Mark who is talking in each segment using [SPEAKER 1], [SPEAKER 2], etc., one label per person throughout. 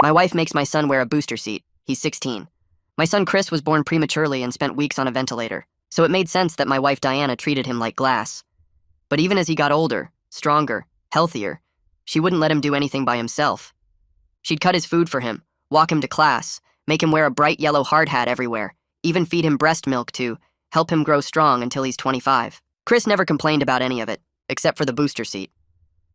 [SPEAKER 1] My wife makes my son wear a booster seat. He's 16. My son Chris was born prematurely and spent weeks on a ventilator, so it made sense that my wife Diana treated him like glass. But even as he got older, stronger, healthier, she wouldn't let him do anything by himself. She'd cut his food for him, walk him to class, make him wear a bright yellow hard hat everywhere, even feed him breast milk to help him grow strong until he's 25. Chris never complained about any of it, except for the booster seat.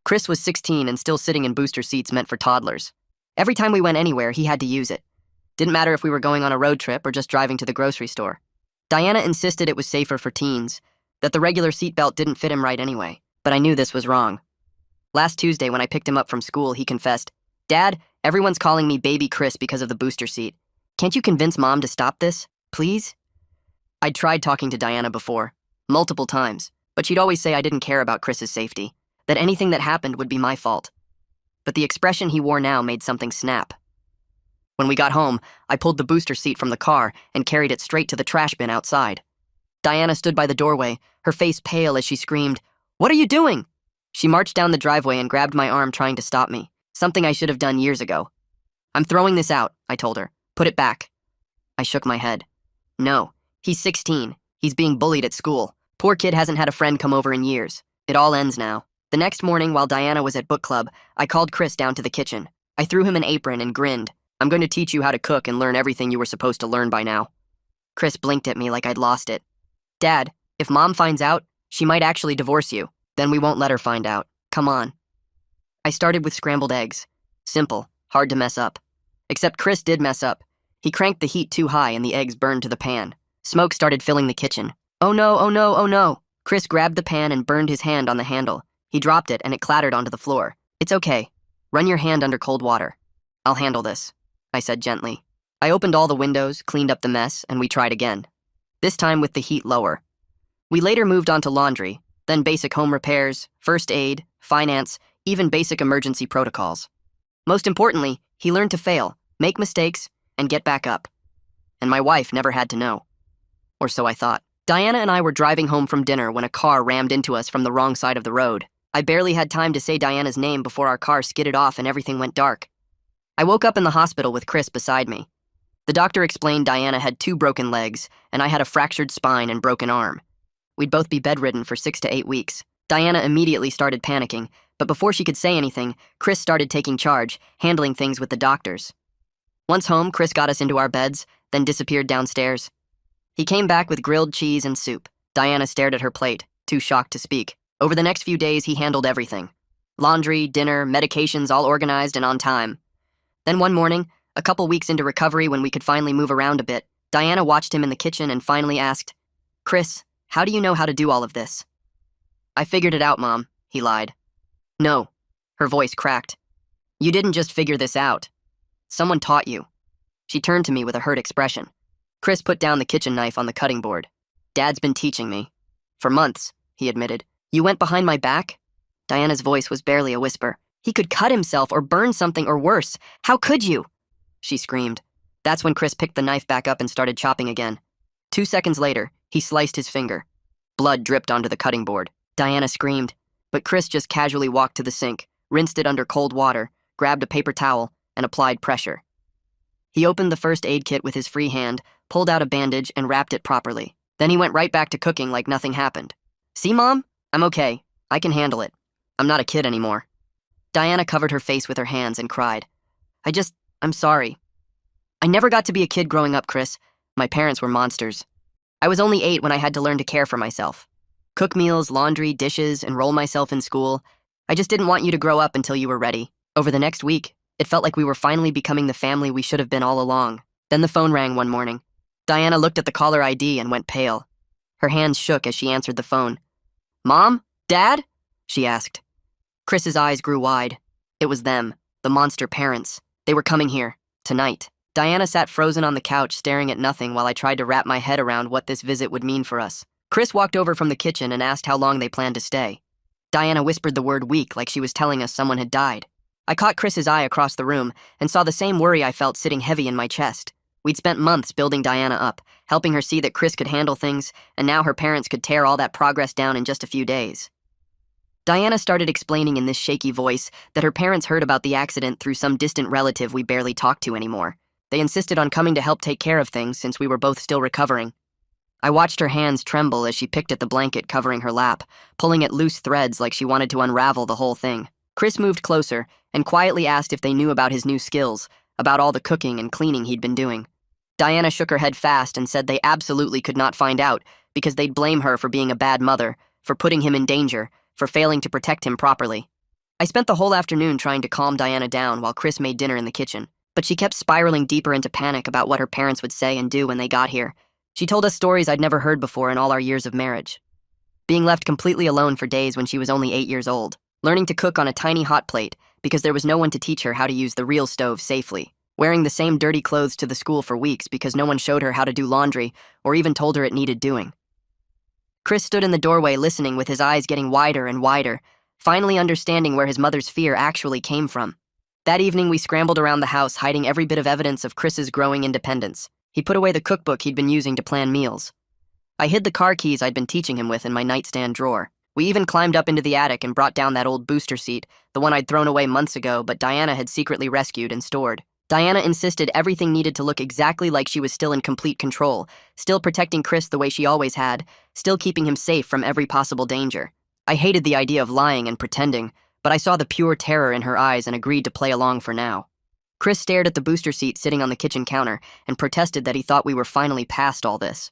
[SPEAKER 1] Chris was 16 and still sitting in booster seats meant for toddlers. Every time we went anywhere, he had to use it. Didn't matter if we were going on a road trip or just driving to the grocery store. Diana insisted it was safer for teens, that the regular seatbelt didn't fit him right anyway, but I knew this was wrong. Last Tuesday, when I picked him up from school, he confessed, "Dad, everyone's calling me Baby Chris because of the booster seat. Can't you convince Mom to stop this, please?" I'd tried talking to Diana before, multiple times, but she'd always say I didn't care about Chris's safety, that anything that happened would be my fault. But the expression he wore now made something snap. When we got home, I pulled the booster seat from the car and carried it straight to the trash bin outside. Diana stood by the doorway, her face pale as she screamed, "What are you doing?" She marched down the driveway and grabbed my arm, trying to stop me, something I should have done years ago. "I'm throwing this out," I told her. "Put it back." I shook my head. "No, he's 16. He's being bullied at school. Poor kid hasn't had a friend come over in years. It all ends now." The next morning, while Diana was at book club, I called Chris down to the kitchen. I threw him an apron and grinned. "I'm going to teach you how to cook and learn everything you were supposed to learn by now." Chris blinked at me like I'd lost it. "Dad, if Mom finds out, she might actually divorce you. Then we won't let her find out. Come on." I started with scrambled eggs. Simple, hard to mess up. Except Chris did mess up. He cranked the heat too high and the eggs burned to the pan. Smoke started filling the kitchen. "Oh no, oh no, oh no." Chris grabbed the pan and burned his hand on the handle. He dropped it and it clattered onto the floor. "It's okay. Run your hand under cold water. I'll handle this," I said gently. I opened all the windows, cleaned up the mess, and we tried again. This time with the heat lower. We later moved on to laundry, then basic home repairs, first aid, finance, even basic emergency protocols. Most importantly, he learned to fail, make mistakes, and get back up. And my wife never had to know. Or so I thought. Diana and I were driving home from dinner when a car rammed into us from the wrong side of the road. I barely had time to say Diana's name before our car skidded off and everything went dark. I woke up in the hospital with Chris beside me. The doctor explained Diana had 2 broken legs, and I had a fractured spine and broken arm. We'd both be bedridden for 6 to 8 weeks. Diana immediately started panicking, but before she could say anything, Chris started taking charge, handling things with the doctors. Once home, Chris got us into our beds, then disappeared downstairs. He came back with grilled cheese and soup. Diana stared at her plate, too shocked to speak. Over the next few days, he handled everything. Laundry, dinner, medications, all organized and on time. Then one morning, a couple weeks into recovery when we could finally move around a bit, Diana watched him in the kitchen and finally asked, "Chris, how do you know how to do all of this?" "I figured it out, Mom," he lied. "No." Her voice cracked. "You didn't just figure this out. Someone taught you." She turned to me with a hurt expression. Chris put down the kitchen knife on the cutting board. "Dad's been teaching me. For months," he admitted. "You went behind my back?" Diana's voice was barely a whisper. "He could cut himself or burn something or worse. How could you?" She screamed. That's when Chris picked the knife back up and started chopping again. 2 seconds later, he sliced his finger. Blood dripped onto the cutting board. Diana screamed, but Chris just casually walked to the sink, rinsed it under cold water, grabbed a paper towel, and applied pressure. He opened the first aid kit with his free hand, pulled out a bandage, and wrapped it properly. Then he went right back to cooking like nothing happened. "See, Mom? I'm okay. I can handle it. I'm not a kid anymore." Diana covered her face with her hands and cried. I'm sorry. I never got to be a kid growing up, Chris. My parents were monsters. I was only 8 when I had to learn to care for myself. Cook meals, laundry, dishes, enroll myself in school. I just didn't want you to grow up until you were ready. Over the next week, it felt like we were finally becoming the family we should have been all along. Then the phone rang one morning. Diana looked at the caller ID and went pale. Her hands shook as she answered the phone. "Mom? Dad?" she asked. Chris's eyes grew wide. It was them, the monster parents. They were coming here, tonight. Diana sat frozen on the couch, staring at nothing while I tried to wrap my head around what this visit would mean for us. Chris walked over from the kitchen and asked how long they planned to stay. Diana whispered the word week like she was telling us someone had died. I caught Chris's eye across the room and saw the same worry I felt sitting heavy in my chest. We'd spent months building Diana up, helping her see that Chris could handle things, and now her parents could tear all that progress down in just a few days. Diana started explaining in this shaky voice that her parents heard about the accident through some distant relative we barely talked to anymore. They insisted on coming to help take care of things since we were both still recovering. I watched her hands tremble as she picked at the blanket covering her lap, pulling at loose threads like she wanted to unravel the whole thing. Chris moved closer and quietly asked if they knew about his new skills, about all the cooking and cleaning he'd been doing. Diana shook her head fast and said they absolutely could not find out because they'd blame her for being a bad mother, for putting him in danger, for failing to protect him properly. I spent the whole afternoon trying to calm Diana down while Chris made dinner in the kitchen, but she kept spiraling deeper into panic about what her parents would say and do when they got here. She told us stories I'd never heard before in all our years of marriage. Being left completely alone for days when she was only 8 years old, learning to cook on a tiny hot plate because there was no one to teach her how to use the real stove safely, wearing the same dirty clothes to the school for weeks because no one showed her how to do laundry or even told her it needed doing. Chris stood in the doorway listening with his eyes getting wider and wider, finally understanding where his mother's fear actually came from. That evening, we scrambled around the house hiding every bit of evidence of Chris's growing independence. He put away the cookbook he'd been using to plan meals. I hid the car keys I'd been teaching him with in my nightstand drawer. We even climbed up into the attic and brought down that old booster seat, the one I'd thrown away months ago but Diana had secretly rescued and stored. Diana insisted everything needed to look exactly like she was still in complete control, still protecting Chris the way she always had, still keeping him safe from every possible danger. I hated the idea of lying and pretending, but I saw the pure terror in her eyes and agreed to play along for now. Chris stared at the booster seat sitting on the kitchen counter and protested that he thought we were finally past all this.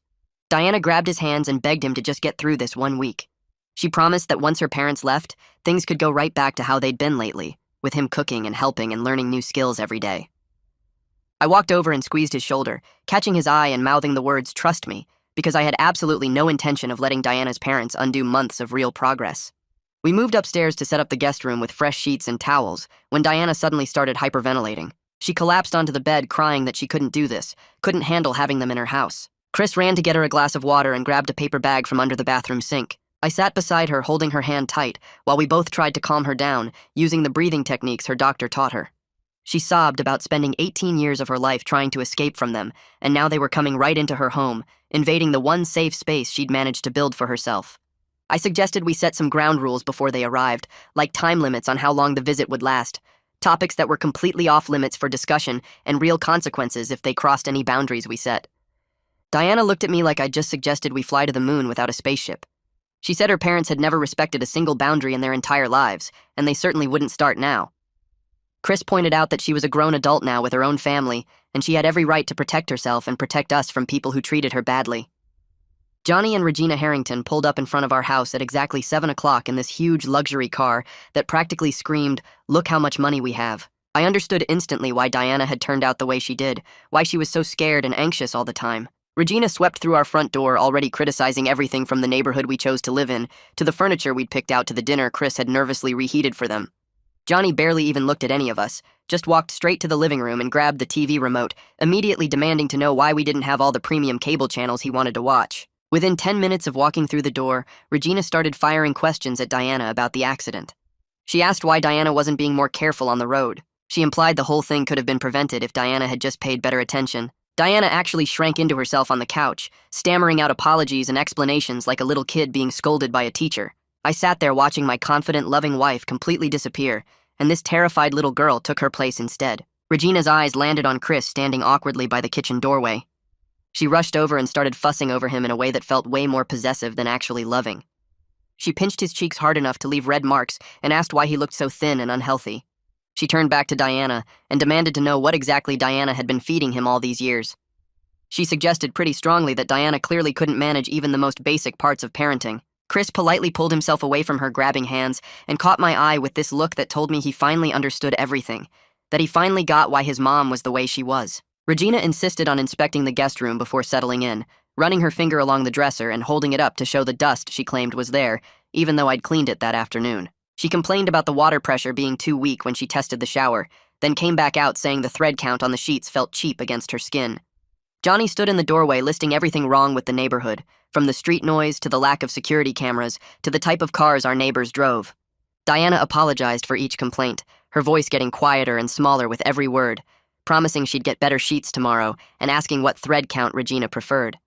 [SPEAKER 1] Diana grabbed his hands and begged him to just get through this 1 week. She promised that once her parents left, things could go right back to how they'd been lately, with him cooking and helping and learning new skills every day. I walked over and squeezed his shoulder, catching his eye and mouthing the words, "Trust me," because I had absolutely no intention of letting Diana's parents undo months of real progress. We moved upstairs to set up the guest room with fresh sheets and towels when Diana suddenly started hyperventilating. She collapsed onto the bed crying that she couldn't do this, couldn't handle having them in her house. Chris ran to get her a glass of water and grabbed a paper bag from under the bathroom sink. I sat beside her holding her hand tight while we both tried to calm her down using the breathing techniques her doctor taught her. She sobbed about spending 18 years of her life trying to escape from them, and now they were coming right into her home, invading the one safe space she'd managed to build for herself. I suggested we set some ground rules before they arrived, like time limits on how long the visit would last, topics that were completely off limits for discussion and real consequences if they crossed any boundaries we set. Diana looked at me like I'd just suggested we fly to the moon without a spaceship. She said her parents had never respected a single boundary in their entire lives, and they certainly wouldn't start now. Chris pointed out that she was a grown adult now with her own family, and she had every right to protect herself and protect us from people who treated her badly. Johnny and Regina Harrington pulled up in front of our house at exactly 7 o'clock in this huge luxury car that practically screamed, "Look how much money we have." I understood instantly why Diana had turned out the way she did, why she was so scared and anxious all the time. Regina swept through our front door, already criticizing everything from the neighborhood we chose to live in to the furniture we'd picked out to the dinner Chris had nervously reheated for them. Johnny barely even looked at any of us, just walked straight to the living room and grabbed the TV remote, immediately demanding to know why we didn't have all the premium cable channels he wanted to watch. Within 10 minutes of walking through the door, Regina started firing questions at Diana about the accident. She asked why Diana wasn't being more careful on the road. She implied the whole thing could have been prevented if Diana had just paid better attention. Diana actually shrank into herself on the couch, stammering out apologies and explanations like a little kid being scolded by a teacher. I sat there watching my confident, loving wife completely disappear, and this terrified little girl took her place instead. Regina's eyes landed on Chris standing awkwardly by the kitchen doorway. She rushed over and started fussing over him in a way that felt way more possessive than actually loving. She pinched his cheeks hard enough to leave red marks and asked why he looked so thin and unhealthy. She turned back to Diana and demanded to know what exactly Diana had been feeding him all these years. She suggested pretty strongly that Diana clearly couldn't manage even the most basic parts of parenting. Chris politely pulled himself away from her, grabbing hands, and caught my eye with this look that told me he finally understood everything, that he finally got why his mom was the way she was. Regina insisted on inspecting the guest room before settling in, running her finger along the dresser and holding it up to show the dust she claimed was there, even though I'd cleaned it that afternoon. She complained about the water pressure being too weak when she tested the shower, then came back out saying the thread count on the sheets felt cheap against her skin. Johnny stood in the doorway listing everything wrong with the neighborhood, from the street noise to the lack of security cameras to the type of cars our neighbors drove. Diana apologized for each complaint, her voice getting quieter and smaller with every word, promising she'd get better sheets tomorrow and asking what thread count Regina preferred.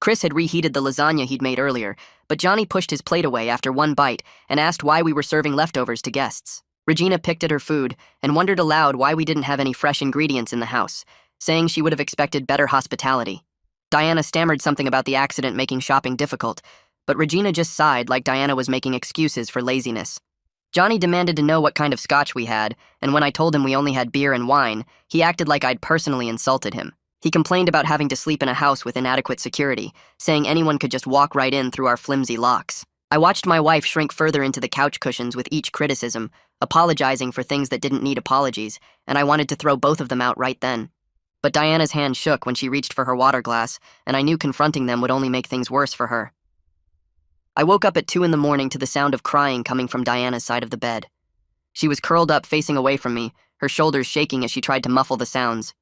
[SPEAKER 1] Chris had reheated the lasagna he'd made earlier, but Johnny pushed his plate away after one bite and asked why we were serving leftovers to guests. Regina picked at her food and wondered aloud why we didn't have any fresh ingredients in the house, saying she would have expected better hospitality. Diana stammered something about the accident making shopping difficult, but Regina just sighed like Diana was making excuses for laziness. Johnny demanded to know what kind of scotch we had, and when I told him we only had beer and wine, he acted like I'd personally insulted him. He complained about having to sleep in a house with inadequate security, saying anyone could just walk right in through our flimsy locks. I watched my wife shrink further into the couch cushions with each criticism, apologizing for things that didn't need apologies, and I wanted to throw both of them out right then. But Diana's hand shook when she reached for her water glass, and I knew confronting them would only make things worse for her. I woke up at 2 in the morning to the sound of crying coming from Diana's side of the bed. She was curled up facing away from me, her shoulders shaking as she tried to muffle the sounds.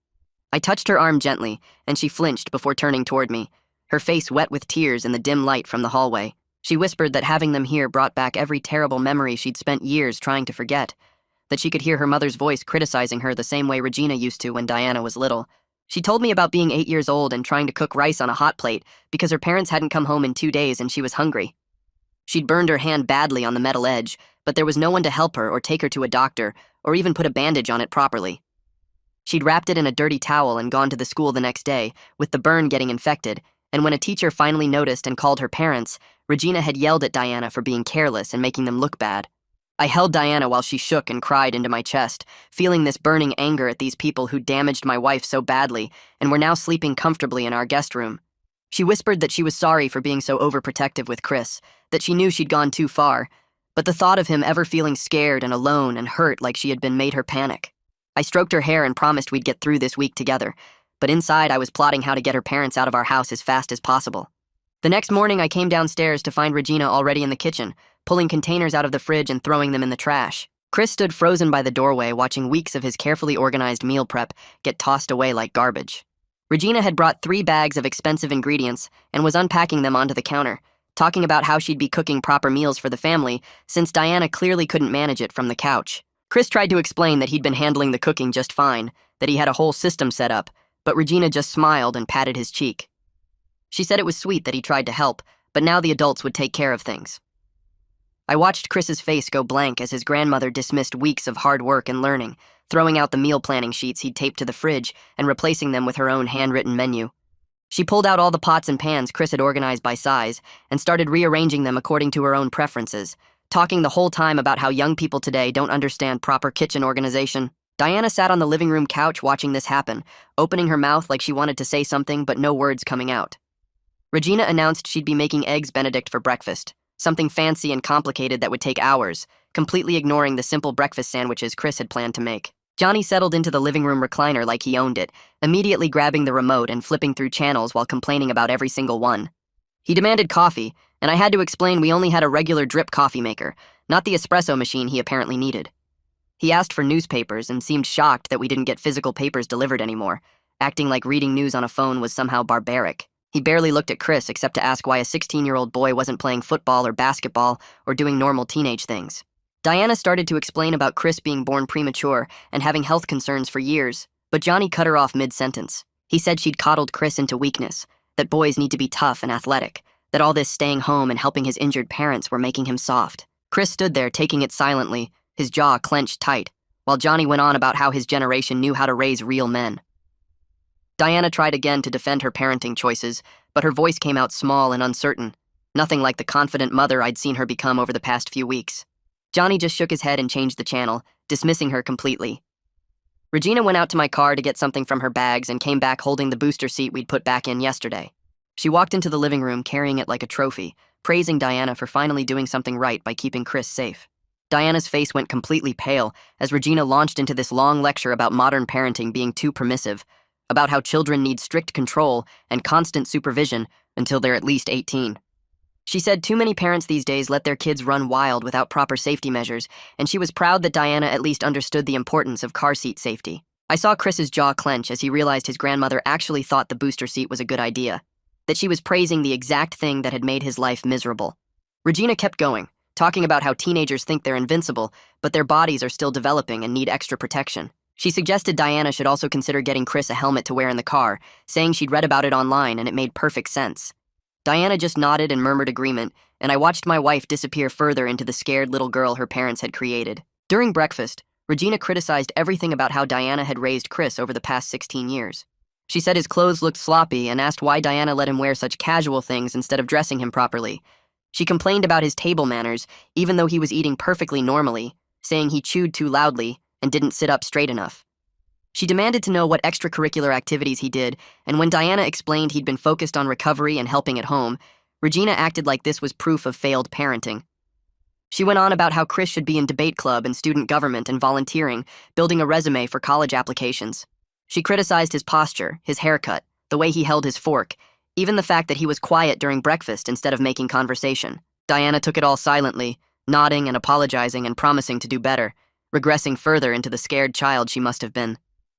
[SPEAKER 1] I touched her arm gently, and she flinched before turning toward me, her face wet with tears in the dim light from the hallway. She whispered that having them here brought back every terrible memory she'd spent years trying to forget, that she could hear her mother's voice criticizing her the same way Regina used to when Diana was little. She told me about being 8 years old and trying to cook rice on a hot plate because her parents hadn't come home in 2 days and she was hungry. She'd burned her hand badly on the metal edge, but there was no one to help her or take her to a doctor or even put a bandage on it properly. She'd wrapped it in a dirty towel and gone to the school the next day, with the burn getting infected, and when a teacher finally noticed and called her parents, Regina had yelled at Diana for being careless and making them look bad. I held Diana while she shook and cried into my chest, feeling this burning anger at these people who damaged my wife so badly and were now sleeping comfortably in our guest room. She whispered that she was sorry for being so overprotective with Chris, that she knew she'd gone too far, but the thought of him ever feeling scared and alone and hurt like she had been made her panic. I stroked her hair and promised we'd get through this week together, but inside I was plotting how to get her parents out of our house as fast as possible. The next morning I came downstairs to find Regina already in the kitchen, pulling containers out of the fridge and throwing them in the trash. Chris stood frozen by the doorway watching weeks of his carefully organized meal prep get tossed away like garbage. Regina had brought 3 bags of expensive ingredients and was unpacking them onto the counter, talking about how she'd be cooking proper meals for the family since Diana clearly couldn't manage it from the couch. Chris tried to explain that he'd been handling the cooking just fine, that he had a whole system set up, but Regina just smiled and patted his cheek. She said it was sweet that he tried to help, but now the adults would take care of things. I watched Chris's face go blank as his grandmother dismissed weeks of hard work and learning, throwing out the meal planning sheets he'd taped to the fridge and replacing them with her own handwritten menu. She pulled out all the pots and pans Chris had organized by size and started rearranging them according to her own preferences, talking the whole time about how young people today don't understand proper kitchen organization. Diana sat on the living room couch watching this happen, opening her mouth like she wanted to say something but no words coming out. Regina announced she'd be making eggs Benedict for breakfast, something fancy and complicated that would take hours, completely ignoring the simple breakfast sandwiches Chris had planned to make. Johnny settled into the living room recliner like he owned it, immediately grabbing the remote and flipping through channels while complaining about every single one. He demanded coffee, and I had to explain we only had a regular drip coffee maker, not the espresso machine he apparently needed. He asked for newspapers and seemed shocked that we didn't get physical papers delivered anymore, acting like reading news on a phone was somehow barbaric. He barely looked at Chris except to ask why a 16-year-old boy wasn't playing football or basketball or doing normal teenage things. Diana started to explain about Chris being born premature and having health concerns for years, but Johnny cut her off mid-sentence. He said she'd coddled Chris into weakness, that boys need to be tough and athletic, that all this staying home and helping his injured parents were making him soft. Chris stood there taking it silently, his jaw clenched tight, while Johnny went on about how his generation knew how to raise real men. Diana tried again to defend her parenting choices, but her voice came out small and uncertain, nothing like the confident mother I'd seen her become over the past few weeks. Johnny just shook his head and changed the channel, dismissing her completely. Regina went out to my car to get something from her bags and came back holding the booster seat we'd put back in yesterday. She walked into the living room carrying it like a trophy, praising Diana for finally doing something right by keeping Chris safe. Diana's face went completely pale as Regina launched into this long lecture about modern parenting being too permissive, about how children need strict control and constant supervision until they're at least 18. She said too many parents these days let their kids run wild without proper safety measures, and she was proud that Diana at least understood the importance of car seat safety. I saw Chris's jaw clench as he realized his grandmother actually thought the booster seat was a good idea, that she was praising the exact thing that had made his life miserable. Regina kept going, talking about how teenagers think they're invincible, but their bodies are still developing and need extra protection. She suggested Diana should also consider getting Chris a helmet to wear in the car, saying she'd read about it online and it made perfect sense. Diana just nodded and murmured agreement, and I watched my wife disappear further into the scared little girl her parents had created. During breakfast, Regina criticized everything about how Diana had raised Chris over the past 16 years. She said his clothes looked sloppy and asked why Diana let him wear such casual things instead of dressing him properly. She complained about his table manners, even though he was eating perfectly normally, saying he chewed too loudly and didn't sit up straight enough. She demanded to know what extracurricular activities he did, and when Diana explained he'd been focused on recovery and helping at home, Regina acted like this was proof of failed parenting. She went on about how Chris should be in debate club and student government and volunteering, building a resume for college applications. She criticized his posture, his haircut, the way he held his fork, even the fact that he was quiet during breakfast instead of making conversation. Diana took it all silently, nodding and apologizing and promising to do better, regressing further into the scared child she must have been.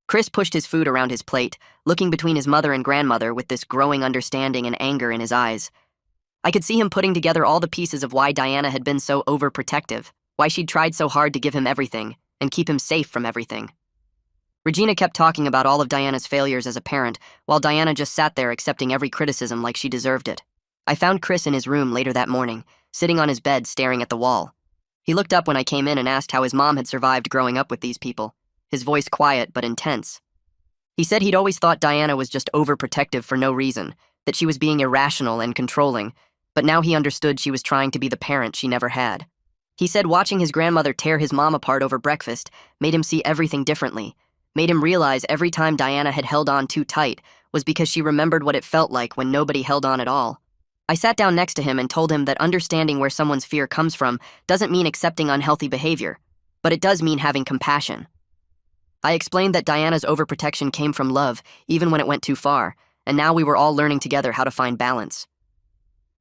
[SPEAKER 1] Chris pushed his food around his plate, looking between his mother and grandmother with this growing understanding and anger in his eyes. I could see him putting together all the pieces of why Diana had been so overprotective, why she'd tried so hard to give him everything and keep him safe from everything. Regina kept talking about all of Diana's failures as a parent, while Diana just sat there accepting every criticism like she deserved it. I found Chris in his room later that morning, sitting on his bed staring at the wall. He looked up when I came in and asked how his mom had survived growing up with these people, his voice quiet but intense. He said he'd always thought Diana was just overprotective for no reason, that she was being irrational and controlling, but now he understood she was trying to be the parent she never had. He said watching his grandmother tear his mom apart over breakfast made him see everything differently, made him realize every time Diana had held on too tight was because she remembered what it felt like when nobody held on at all. I sat down next to him and told him that understanding where someone's fear comes from doesn't mean accepting unhealthy behavior, but it does mean having compassion. I explained that Diana's overprotection came from love, even when it went too far, and now we were all learning together how to find balance.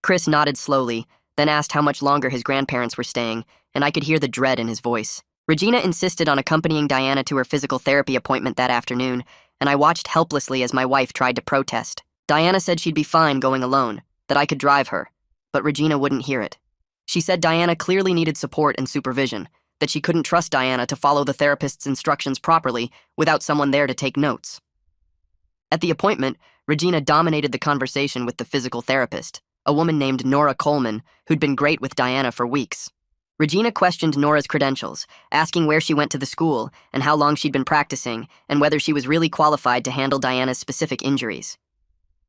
[SPEAKER 1] Chris nodded slowly, then asked how much longer his grandparents were staying, and I could hear the dread in his voice. Regina insisted on accompanying Diana to her physical therapy appointment that afternoon, and I watched helplessly as my wife tried to protest. Diana said she'd be fine going alone, that I could drive her, but Regina wouldn't hear it. She said Diana clearly needed support and supervision, that she couldn't trust Diana to follow the therapist's instructions properly without someone there to take notes. At the appointment, Regina dominated the conversation with the physical therapist, a woman named Nora Coleman, who'd been great with Diana for weeks. Regina questioned Nora's credentials, asking where she went to the school and how long she'd been practicing and whether she was really qualified to handle Diana's specific injuries.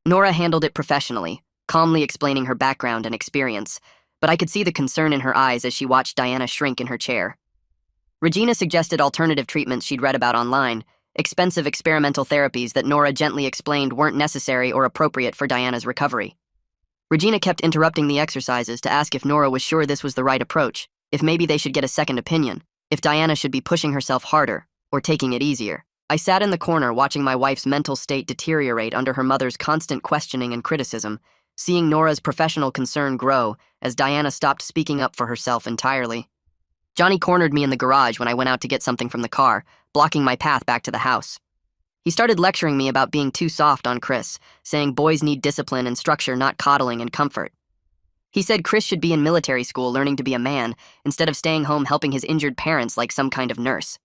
[SPEAKER 1] Nora handled it professionally, calmly explaining her background and experience, but I could see the concern in her eyes as she watched Diana shrink in her chair. Regina suggested alternative treatments she'd read about online, expensive experimental therapies that Nora gently explained weren't necessary or appropriate for Diana's recovery. Regina kept interrupting the exercises to ask if Nora was sure this was the right approach, if maybe they should get a second opinion, if Diana should be pushing herself harder or taking it easier. I sat in the corner watching my wife's mental state deteriorate under her mother's constant questioning and criticism, seeing Nora's professional concern grow as Diana stopped speaking up for herself entirely. Johnny cornered me in the garage when I went out to get something from the car, blocking my path back to the house. He started lecturing me about being too soft on Chris, saying boys need discipline and structure, not coddling and comfort. He said Chris should be in military school learning to be a man instead of staying home helping his injured parents like some kind of nurse.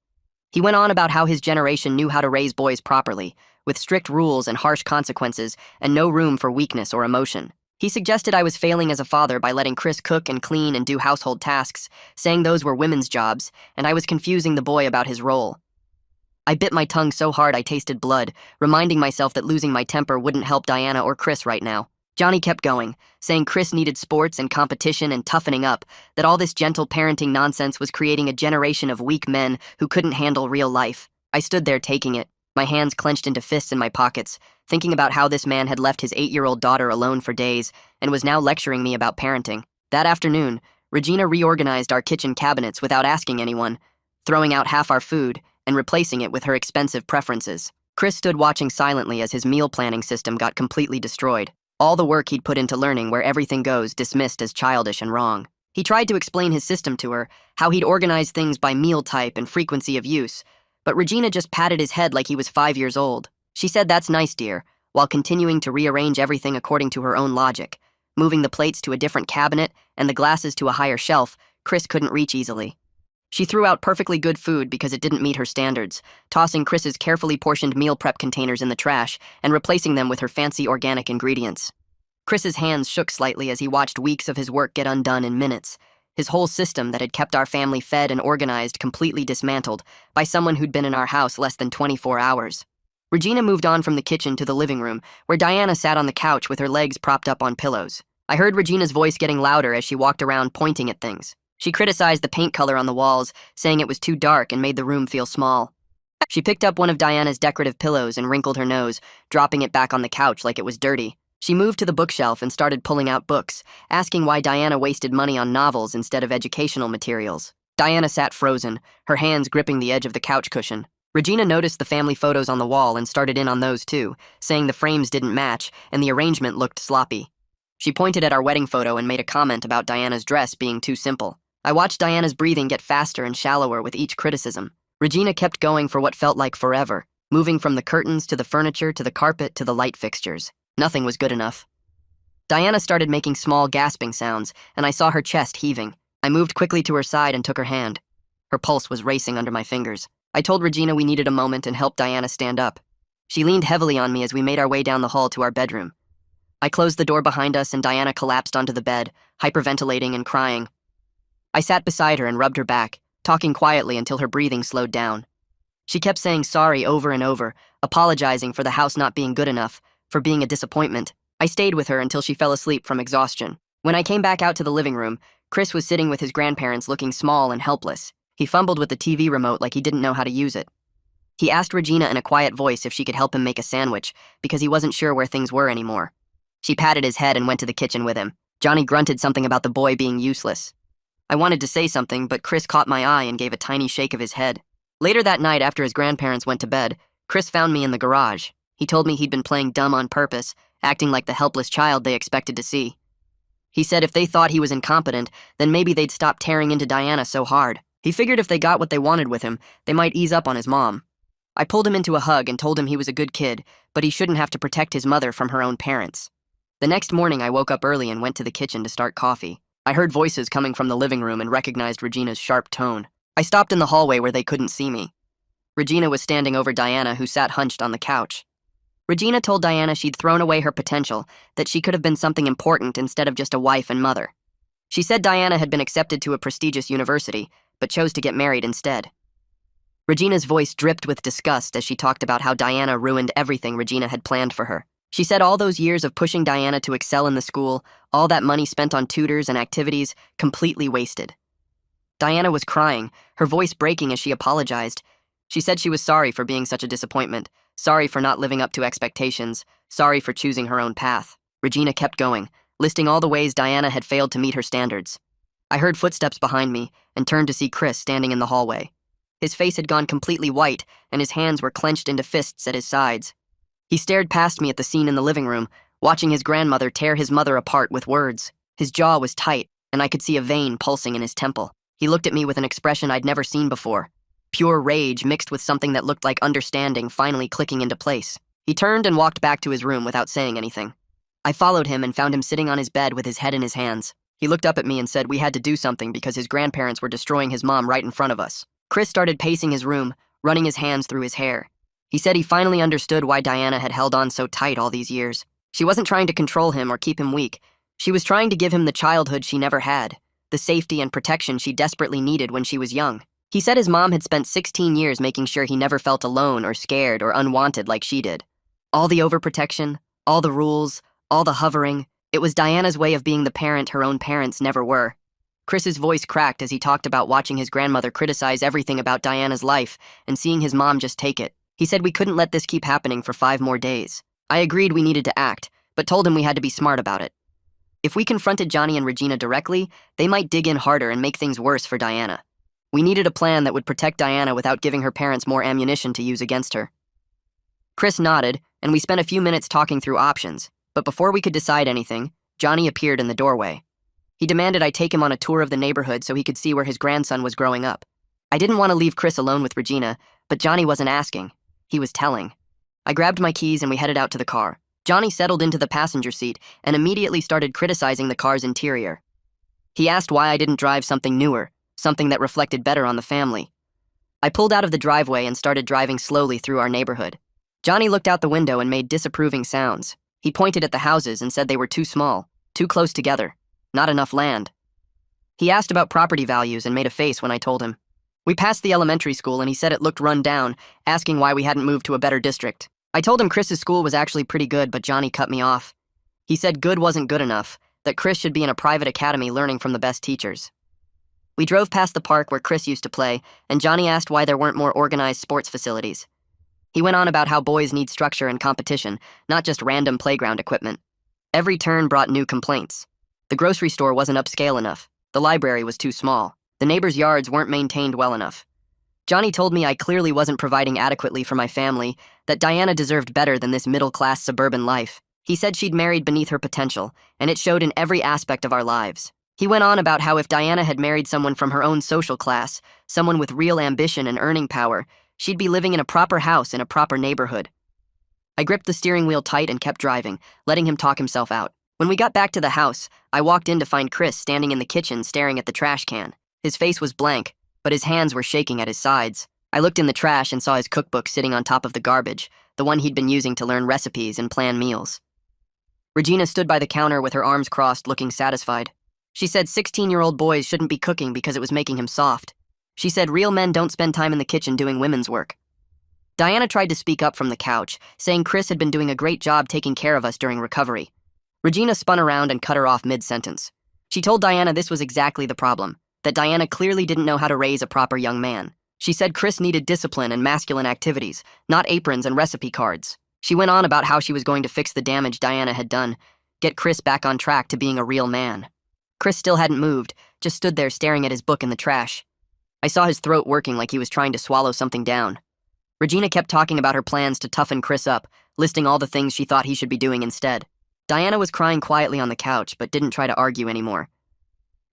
[SPEAKER 1] He went on about how his generation knew how to raise boys properly, with strict rules and harsh consequences and no room for weakness or emotion. He suggested I was failing as a father by letting Chris cook and clean and do household tasks, saying those were women's jobs, and I was confusing the boy about his role. I bit my tongue so hard I tasted blood, reminding myself that losing my temper wouldn't help Diana or Chris right now. Johnny kept going, saying Chris needed sports and competition and toughening up, that all this gentle parenting nonsense was creating a generation of weak men who couldn't handle real life. I stood there taking it, my hands clenched into fists in my pockets, thinking about how this man had left his 8-year-old daughter alone for days and was now lecturing me about parenting. That afternoon, Regina reorganized our kitchen cabinets without asking anyone, throwing out half our food and replacing it with her expensive preferences. Chris stood watching silently as his meal planning system got completely destroyed. All the work he'd put into learning where everything goes dismissed as childish and wrong. He tried to explain his system to her, how he'd organize things by meal type and frequency of use, but Regina just patted his head like he was 5 years old. She said, "That's nice, dear," while continuing to rearrange everything according to her own logic, moving the plates to a different cabinet and the glasses to a higher shelf Chris couldn't reach easily. She threw out perfectly good food because it didn't meet her standards, tossing Chris's carefully portioned meal prep containers in the trash and replacing them with her fancy organic ingredients. Chris's hands shook slightly as he watched weeks of his work get undone in minutes. His whole system that had kept our family fed and organized completely dismantled by someone who'd been in our house less than 24 hours. Regina moved on from the kitchen to the living room, where Diana sat on the couch with her legs propped up on pillows. I heard Regina's voice getting louder as she walked around pointing at things. She criticized the paint color on the walls, saying it was too dark and made the room feel small. She picked up one of Diana's decorative pillows and wrinkled her nose, dropping it back on the couch like it was dirty. She moved to the bookshelf and started pulling out books, asking why Diana wasted money on novels instead of educational materials. Diana sat frozen, her hands gripping the edge of the couch cushion. Regina noticed the family photos on the wall and started in on those too, saying the frames didn't match and the arrangement looked sloppy. She pointed at our wedding photo and made a comment about Diana's dress being too simple. I watched Diana's breathing get faster and shallower with each criticism. Regina kept going for what felt like forever, moving from the curtains to the furniture to the carpet to the light fixtures. Nothing was good enough. Diana started making small gasping sounds, and I saw her chest heaving. I moved quickly to her side and took her hand. Her pulse was racing under my fingers. I told Regina we needed a moment and helped Diana stand up. She leaned heavily on me as we made our way down the hall to our bedroom. I closed the door behind us and Diana collapsed onto the bed, hyperventilating and crying. I sat beside her and rubbed her back, talking quietly until her breathing slowed down. She kept saying sorry over and over, apologizing for the house not being good enough, for being a disappointment. I stayed with her until she fell asleep from exhaustion. When I came back out to the living room, Chris was sitting with his grandparents looking small and helpless. He fumbled with the TV remote like he didn't know how to use it. He asked Regina in a quiet voice if she could help him make a sandwich, because he wasn't sure where things were anymore. She patted his head and went to the kitchen with him. Johnny grunted something about the boy being useless. I wanted to say something, but Chris caught my eye and gave a tiny shake of his head. Later that night, after his grandparents went to bed, Chris found me in the garage. He told me he'd been playing dumb on purpose, acting like the helpless child they expected to see. He said if they thought he was incompetent, then maybe they'd stop tearing into Diana so hard. He figured if they got what they wanted with him, they might ease up on his mom. I pulled him into a hug and told him he was a good kid, but he shouldn't have to protect his mother from her own parents. The next morning, I woke up early and went to the kitchen to start coffee. I heard voices coming from the living room and recognized Regina's sharp tone. I stopped in the hallway where they couldn't see me. Regina was standing over Diana, who sat hunched on the couch. Regina told Diana she'd thrown away her potential, that she could have been something important instead of just a wife and mother. She said Diana had been accepted to a prestigious university, but chose to get married instead. Regina's voice dripped with disgust as she talked about how Diana ruined everything Regina had planned for her. She said all those years of pushing Diana to excel in the school, all that money spent on tutors and activities, completely wasted. Diana was crying, her voice breaking as she apologized. She said she was sorry for being such a disappointment, sorry for not living up to expectations, sorry for choosing her own path. Regina kept going, listing all the ways Diana had failed to meet her standards. I heard footsteps behind me and turned to see Chris standing in the hallway. His face had gone completely white, and his hands were clenched into fists at his sides. He stared past me at the scene in the living room, watching his grandmother tear his mother apart with words. His jaw was tight, and I could see a vein pulsing in his temple. He looked at me with an expression I'd never seen before. Pure rage mixed with something that looked like understanding finally clicking into place. He turned and walked back to his room without saying anything. I followed him and found him sitting on his bed with his head in his hands. He looked up at me and said we had to do something because his grandparents were destroying his mom right in front of us. Chris started pacing his room, running his hands through his hair. He said he finally understood why Diana had held on so tight all these years. She wasn't trying to control him or keep him weak. She was trying to give him the childhood she never had, the safety and protection she desperately needed when she was young. He said his mom had spent 16 years making sure he never felt alone or scared or unwanted like she did. All the overprotection, all the rules, all the hovering, it was Diana's way of being the parent her own parents never were. Chris's voice cracked as he talked about watching his grandmother criticize everything about Diana's life and seeing his mom just take it. He said we couldn't let this keep happening for 5 more days. I agreed we needed to act, but told him we had to be smart about it. If we confronted Johnny and Regina directly, they might dig in harder and make things worse for Diana. We needed a plan that would protect Diana without giving her parents more ammunition to use against her. Chris nodded, and we spent a few minutes talking through options, but before we could decide anything, Johnny appeared in the doorway. He demanded I take him on a tour of the neighborhood so he could see where his grandson was growing up. I didn't want to leave Chris alone with Regina, but Johnny wasn't asking. He was telling. I grabbed my keys and we headed out to the car. Johnny settled into the passenger seat and immediately started criticizing the car's interior. He asked why I didn't drive something newer, something that reflected better on the family. I pulled out of the driveway and started driving slowly through our neighborhood. Johnny looked out the window and made disapproving sounds. He pointed at the houses and said they were too small, too close together, not enough land. He asked about property values and made a face when I told him. We passed the elementary school and he said it looked run down, asking why we hadn't moved to a better district. I told him Chris's school was actually pretty good, but Johnny cut me off. He said good wasn't good enough, that Chris should be in a private academy learning from the best teachers. We drove past the park where Chris used to play, and Johnny asked why there weren't more organized sports facilities. He went on about how boys need structure and competition, not just random playground equipment. Every turn brought new complaints. The grocery store wasn't upscale enough. The library was too small. The neighbors' yards weren't maintained well enough. Johnny told me I clearly wasn't providing adequately for my family, that Diana deserved better than this middle-class suburban life. He said she'd married beneath her potential, and it showed in every aspect of our lives. He went on about how if Diana had married someone from her own social class, someone with real ambition and earning power, she'd be living in a proper house in a proper neighborhood. I gripped the steering wheel tight and kept driving, letting him talk himself out. When we got back to the house, I walked in to find Chris standing in the kitchen staring at the trash can. His face was blank, but his hands were shaking at his sides. I looked in the trash and saw his cookbook sitting on top of the garbage, the one he'd been using to learn recipes and plan meals. Regina stood by the counter with her arms crossed, looking satisfied. She said 16-year-old boys shouldn't be cooking because it was making him soft. She said real men don't spend time in the kitchen doing women's work. Diana tried to speak up from the couch, saying Chris had been doing a great job taking care of us during recovery. Regina spun around and cut her off mid-sentence. She told Diana this was exactly the problem, that Diana clearly didn't know how to raise a proper young man. She said Chris needed discipline and masculine activities, not aprons and recipe cards. She went on about how she was going to fix the damage Diana had done, get Chris back on track to being a real man. Chris still hadn't moved, just stood there staring at his book in the trash. I saw his throat working like he was trying to swallow something down. Regina kept talking about her plans to toughen Chris up, listing all the things she thought he should be doing instead. Diana was crying quietly on the couch, but didn't try to argue anymore.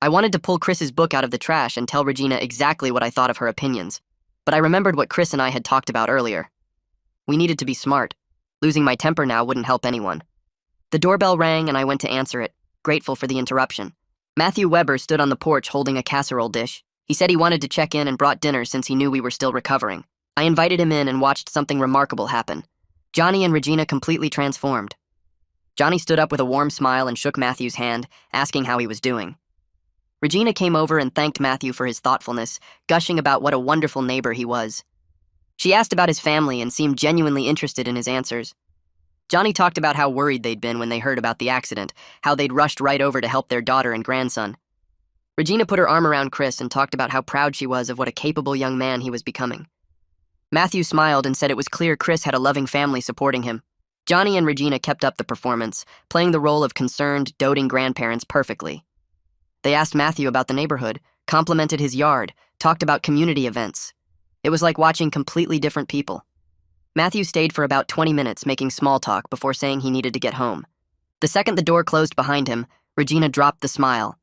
[SPEAKER 1] I wanted to pull Chris's book out of the trash and tell Regina exactly what I thought of her opinions, but I remembered what Chris and I had talked about earlier. We needed to be smart. Losing my temper now wouldn't help anyone. The doorbell rang and I went to answer it, grateful for the interruption. Matthew Weber stood on the porch holding a casserole dish. He said he wanted to check in and brought dinner since he knew we were still recovering. I invited him in and watched something remarkable happen. Johnny and Regina completely transformed. Johnny stood up with a warm smile and shook Matthew's hand, asking how he was doing. Regina came over and thanked Matthew for his thoughtfulness, gushing about what a wonderful neighbor he was. She asked about his family and seemed genuinely interested in his answers. Johnny talked about how worried they'd been when they heard about the accident, how they'd rushed right over to help their daughter and grandson. Regina put her arm around Chris and talked about how proud she was of what a capable young man he was becoming. Matthew smiled and said it was clear Chris had a loving family supporting him. Johnny and Regina kept up the performance, playing the role of concerned, doting grandparents perfectly. They asked Matthew about the neighborhood, complimented his yard, talked about community events. It was like watching completely different people. Matthew stayed for about 20 minutes making small talk before saying he needed to get home. The second the door closed behind him, Regina dropped the smile.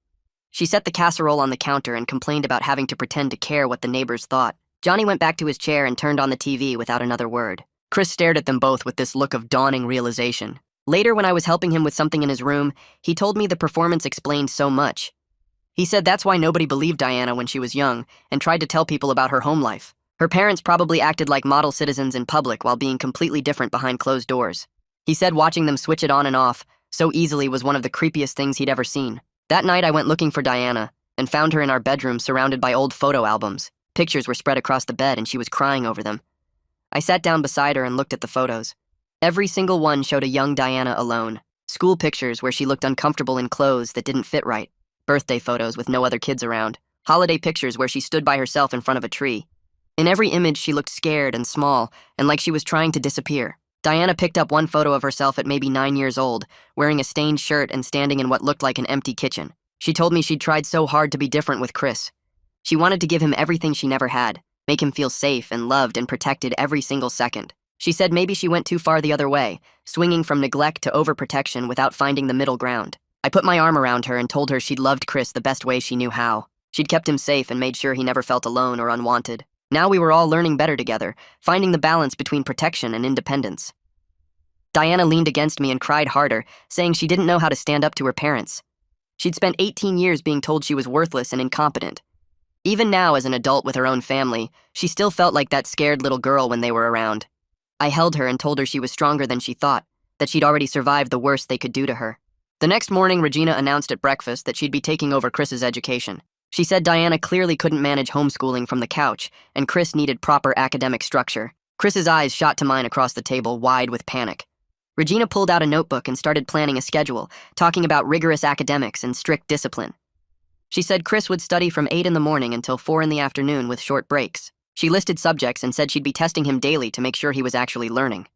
[SPEAKER 1] She set the casserole on the counter and complained about having to pretend to care what the neighbors thought. Johnny went back to his chair and turned on the TV without another word. Chris stared at them both with this look of dawning realization. Later, when I was helping him with something in his room, he told me the performance explained so much. He said that's why nobody believed Diana when she was young and tried to tell people about her home life. Her parents probably acted like model citizens in public while being completely different behind closed doors. He said watching them switch it on and off so easily was one of the creepiest things he'd ever seen. That night I went looking for Diana and found her in our bedroom surrounded by old photo albums. Pictures were spread across the bed and she was crying over them. I sat down beside her and looked at the photos. Every single one showed a young Diana alone. School pictures where she looked uncomfortable in clothes that didn't fit right. Birthday photos with no other kids around. Holiday pictures where she stood by herself in front of a tree. In every image, she looked scared and small, and like she was trying to disappear. Diana picked up one photo of herself at maybe 9 years old, wearing a stained shirt and standing in what looked like an empty kitchen. She told me she'd tried so hard to be different with Chris. She wanted to give him everything she never had, make him feel safe and loved and protected every single second. She said maybe she went too far the other way, swinging from neglect to overprotection without finding the middle ground. I put my arm around her and told her she'd loved Chris the best way she knew how. She'd kept him safe and made sure he never felt alone or unwanted. Now we were all learning better together, finding the balance between protection and independence. Diana leaned against me and cried harder, saying she didn't know how to stand up to her parents. She'd spent 18 years being told she was worthless and incompetent. Even now, as an adult with her own family, she still felt like that scared little girl when they were around. I held her and told her she was stronger than she thought, that she'd already survived the worst they could do to her. The next morning, Regina announced at breakfast that she'd be taking over Chris's education. She said Diana clearly couldn't manage homeschooling from the couch, and Chris needed proper academic structure. Chris's eyes shot to mine across the table, wide with panic. Regina pulled out a notebook and started planning a schedule, talking about rigorous academics and strict discipline. She said Chris would study from 8 in the morning until 4 in the afternoon with short breaks. She listed subjects and said she'd be testing him daily to make sure he was actually learning.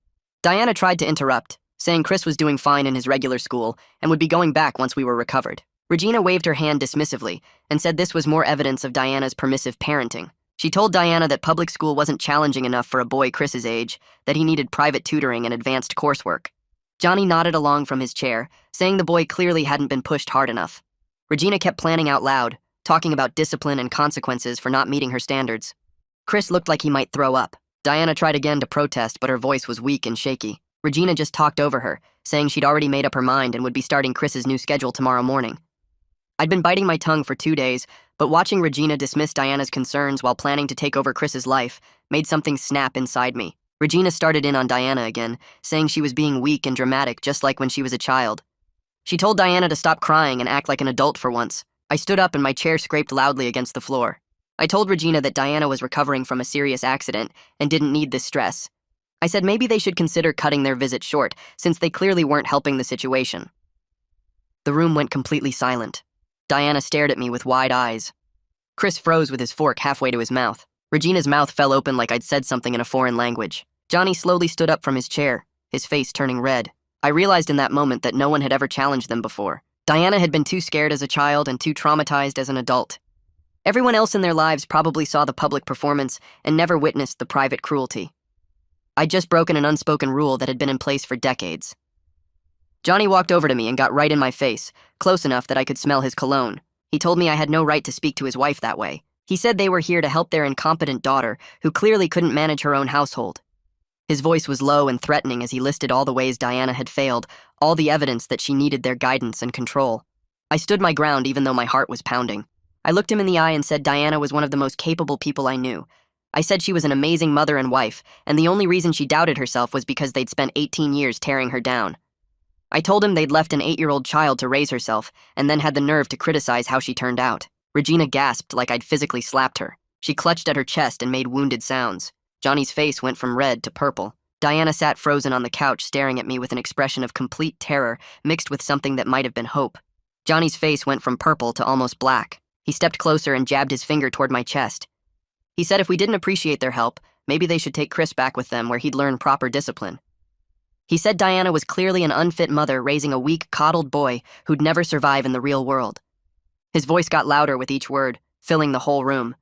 [SPEAKER 1] Diana tried to interrupt, saying Chris was doing fine in his regular school and would be going back once we were recovered. Regina waved her hand dismissively and said this was more evidence of Diana's permissive parenting. She told Diana that public school wasn't challenging enough for a boy Chris's age, that he needed private tutoring and advanced coursework. Johnny nodded along from his chair, saying the boy clearly hadn't been pushed hard enough. Regina kept planning out loud, talking about discipline and consequences for not meeting her standards. Chris looked like he might throw up. Diana tried again to protest, but her voice was weak and shaky. Regina just talked over her, saying she'd already made up her mind and would be starting Chris's new schedule tomorrow morning. I'd been biting my tongue for 2 days, but watching Regina dismiss Diana's concerns while planning to take over Chris's life made something snap inside me. Regina started in on Diana again, saying she was being weak and dramatic just like when she was a child. She told Diana to stop crying and act like an adult for once. I stood up and my chair scraped loudly against the floor. I told Regina that Diana was recovering from a serious accident and didn't need this stress. I said maybe they should consider cutting their visit short, since they clearly weren't helping the situation. The room went completely silent. Diana stared at me with wide eyes. Chris froze with his fork halfway to his mouth. Regina's mouth fell open like I'd said something in a foreign language. Johnny slowly stood up from his chair, his face turning red. I realized in that moment that no one had ever challenged them before. Diana had been too scared as a child and too traumatized as an adult. Everyone else in their lives probably saw the public performance and never witnessed the private cruelty. I'd just broken an unspoken rule that had been in place for decades. Johnny walked over to me and got right in my face, close enough that I could smell his cologne. He told me I had no right to speak to his wife that way. He said they were here to help their incompetent daughter, who clearly couldn't manage her own household. His voice was low and threatening as he listed all the ways Diana had failed, all the evidence that she needed their guidance and control. I stood my ground even though my heart was pounding. I looked him in the eye and said Diana was one of the most capable people I knew. I said she was an amazing mother and wife, and the only reason she doubted herself was because they'd spent 18 years tearing her down. I told him they'd left an 8-year-old child to raise herself, and then had the nerve to criticize how she turned out. Regina gasped like I'd physically slapped her. She clutched at her chest and made wounded sounds. Johnny's face went from red to purple. Diana sat frozen on the couch, staring at me with an expression of complete terror mixed with something that might have been hope. Johnny's face went from purple to almost black. He stepped closer and jabbed his finger toward my chest. He said if we didn't appreciate their help, maybe they should take Chris back with them where he'd learn proper discipline. He said Diana was clearly an unfit mother raising a weak, coddled boy who'd never survive in the real world. His voice got louder with each word, filling the whole room.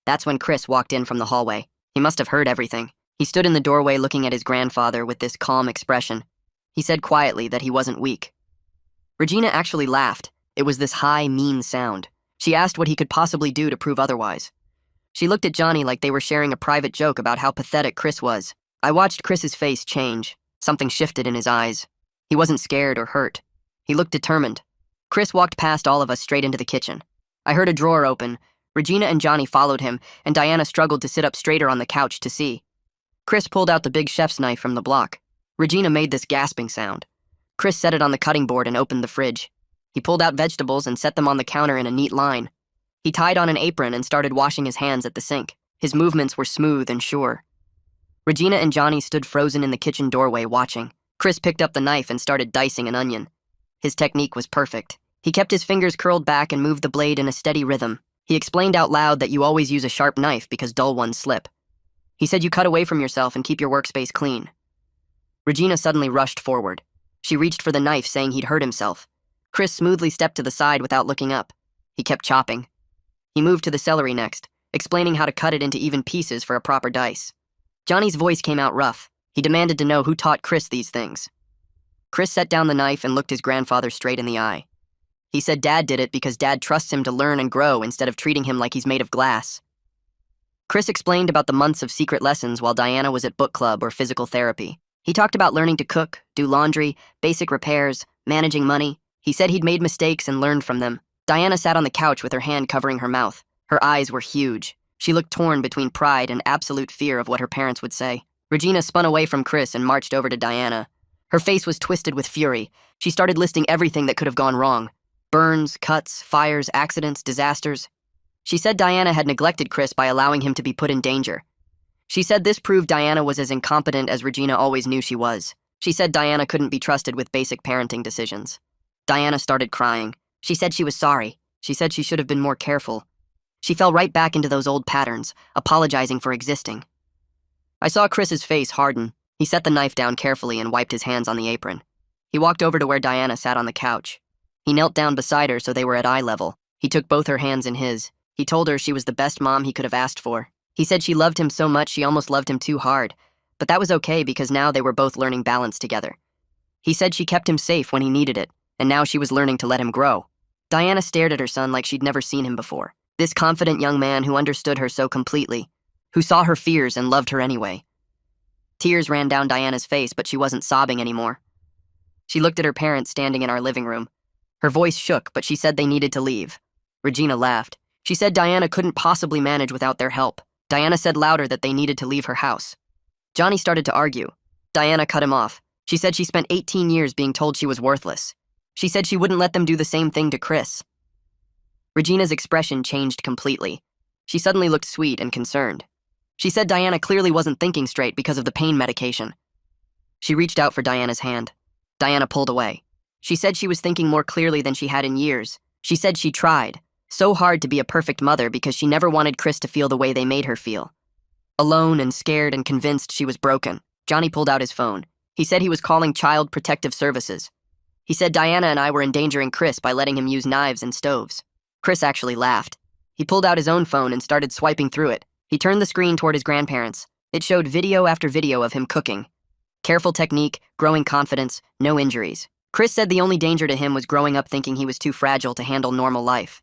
[SPEAKER 1] That's when Chris walked in from the hallway. He must have heard everything. He stood in the doorway looking at his grandfather with this calm expression. He said quietly that he wasn't weak. Regina actually laughed. It was this high, mean sound. She asked what he could possibly do to prove otherwise. She looked at Johnny like they were sharing a private joke about how pathetic Chris was. I watched Chris's face change. Something shifted in his eyes. He wasn't scared or hurt. He looked determined. Chris walked past all of us straight into the kitchen. I heard a drawer open. Regina and Johnny followed him, and Diana struggled to sit up straighter on the couch to see. Chris pulled out the big chef's knife from the block. Regina made this gasping sound. Chris set it on the cutting board and opened the fridge. He pulled out vegetables and set them on the counter in a neat line. He tied on an apron and started washing his hands at the sink. His movements were smooth and sure. Regina and Johnny stood frozen in the kitchen doorway watching. Chris picked up the knife and started dicing an onion. His technique was perfect. He kept his fingers curled back and moved the blade in a steady rhythm. He explained out loud that you always use a sharp knife because dull ones slip. He said you cut away from yourself and keep your workspace clean. Regina suddenly rushed forward. She reached for the knife, saying he'd hurt himself. Chris smoothly stepped to the side without looking up. He kept chopping. He moved to the celery next, explaining how to cut it into even pieces for a proper dice. Johnny's voice came out rough. He demanded to know who taught Chris these things. Chris set down the knife and looked his grandfather straight in the eye. He said Dad did it because Dad trusts him to learn and grow instead of treating him like he's made of glass. Chris explained about the months of secret lessons while Diana was at book club or physical therapy. He talked about learning to cook, do laundry, basic repairs, managing money. He said he'd made mistakes and learned from them. Diana sat on the couch with her hand covering her mouth. Her eyes were huge. She looked torn between pride and absolute fear of what her parents would say. Regina spun away from Chris and marched over to Diana. Her face was twisted with fury. She started listing everything that could have gone wrong. Burns, cuts, fires, accidents, disasters. She said Diana had neglected Chris by allowing him to be put in danger. She said this proved Diana was as incompetent as Regina always knew she was. She said Diana couldn't be trusted with basic parenting decisions. Diana started crying. She said she was sorry. She said she should have been more careful. She fell right back into those old patterns, apologizing for existing. I saw Chris's face harden. He set the knife down carefully and wiped his hands on the apron. He walked over to where Diana sat on the couch. He knelt down beside her so they were at eye level. He took both her hands in his. He told her she was the best mom he could have asked for. He said she loved him so much she almost loved him too hard, but that was okay because now they were both learning balance together. He said she kept him safe when he needed it, and now she was learning to let him grow. Diana stared at her son like she'd never seen him before. This confident young man who understood her so completely, who saw her fears and loved her anyway. Tears ran down Diana's face, but she wasn't sobbing anymore. She looked at her parents standing in our living room. Her voice shook, but she said they needed to leave. Regina laughed. She said Diana couldn't possibly manage without their help. Diana said louder that they needed to leave her house. Johnny started to argue. Diana cut him off. She said she spent 18 years being told she was worthless. She said she wouldn't let them do the same thing to Chris. Regina's expression changed completely. She suddenly looked sweet and concerned. She said Diana clearly wasn't thinking straight because of the pain medication. She reached out for Diana's hand. Diana pulled away. She said she was thinking more clearly than she had in years. She said she tried so hard to be a perfect mother because she never wanted Chris to feel the way they made her feel. Alone and scared and convinced she was broken. Johnny pulled out his phone. He said he was calling Child Protective Services. He said Diana and I were endangering Chris by letting him use knives and stoves. Chris actually laughed. He pulled out his own phone and started swiping through it. He turned the screen toward his grandparents. It showed video after video of him cooking. Careful technique, growing confidence, no injuries. Chris said the only danger to him was growing up thinking he was too fragile to handle normal life.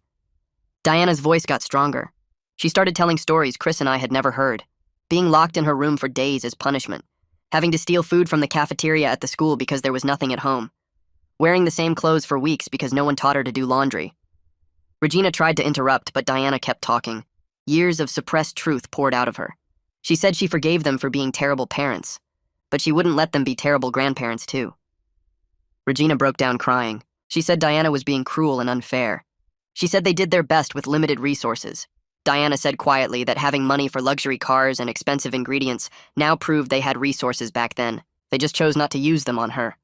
[SPEAKER 1] Diana's voice got stronger. She started telling stories Chris and I had never heard. Being locked in her room for days as punishment. Having to steal food from the cafeteria at the school because there was nothing at home. Wearing the same clothes for weeks because no one taught her to do laundry. Regina tried to interrupt, but Diana kept talking. Years of suppressed truth poured out of her. She said she forgave them for being terrible parents, but she wouldn't let them be terrible grandparents too. Regina broke down crying. She said Diana was being cruel and unfair. She said they did their best with limited resources. Diana said quietly that having money for luxury cars and expensive ingredients now proved they had resources back then. They just chose not to use them on her.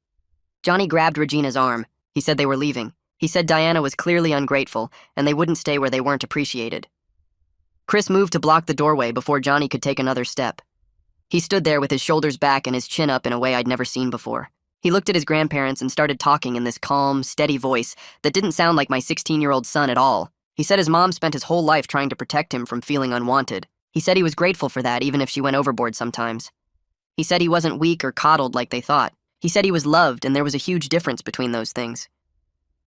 [SPEAKER 1] Johnny grabbed Regina's arm. He said they were leaving. He said Diana was clearly ungrateful and they wouldn't stay where they weren't appreciated. Chris moved to block the doorway before Johnny could take another step. He stood there with his shoulders back and his chin up in a way I'd never seen before. He looked at his grandparents and started talking in this calm, steady voice that didn't sound like my 16-year-old son at all. He said his mom spent his whole life trying to protect him from feeling unwanted. He said he was grateful for that even if she went overboard sometimes. He said he wasn't weak or coddled like they thought. He said he was loved and there was a huge difference between those things.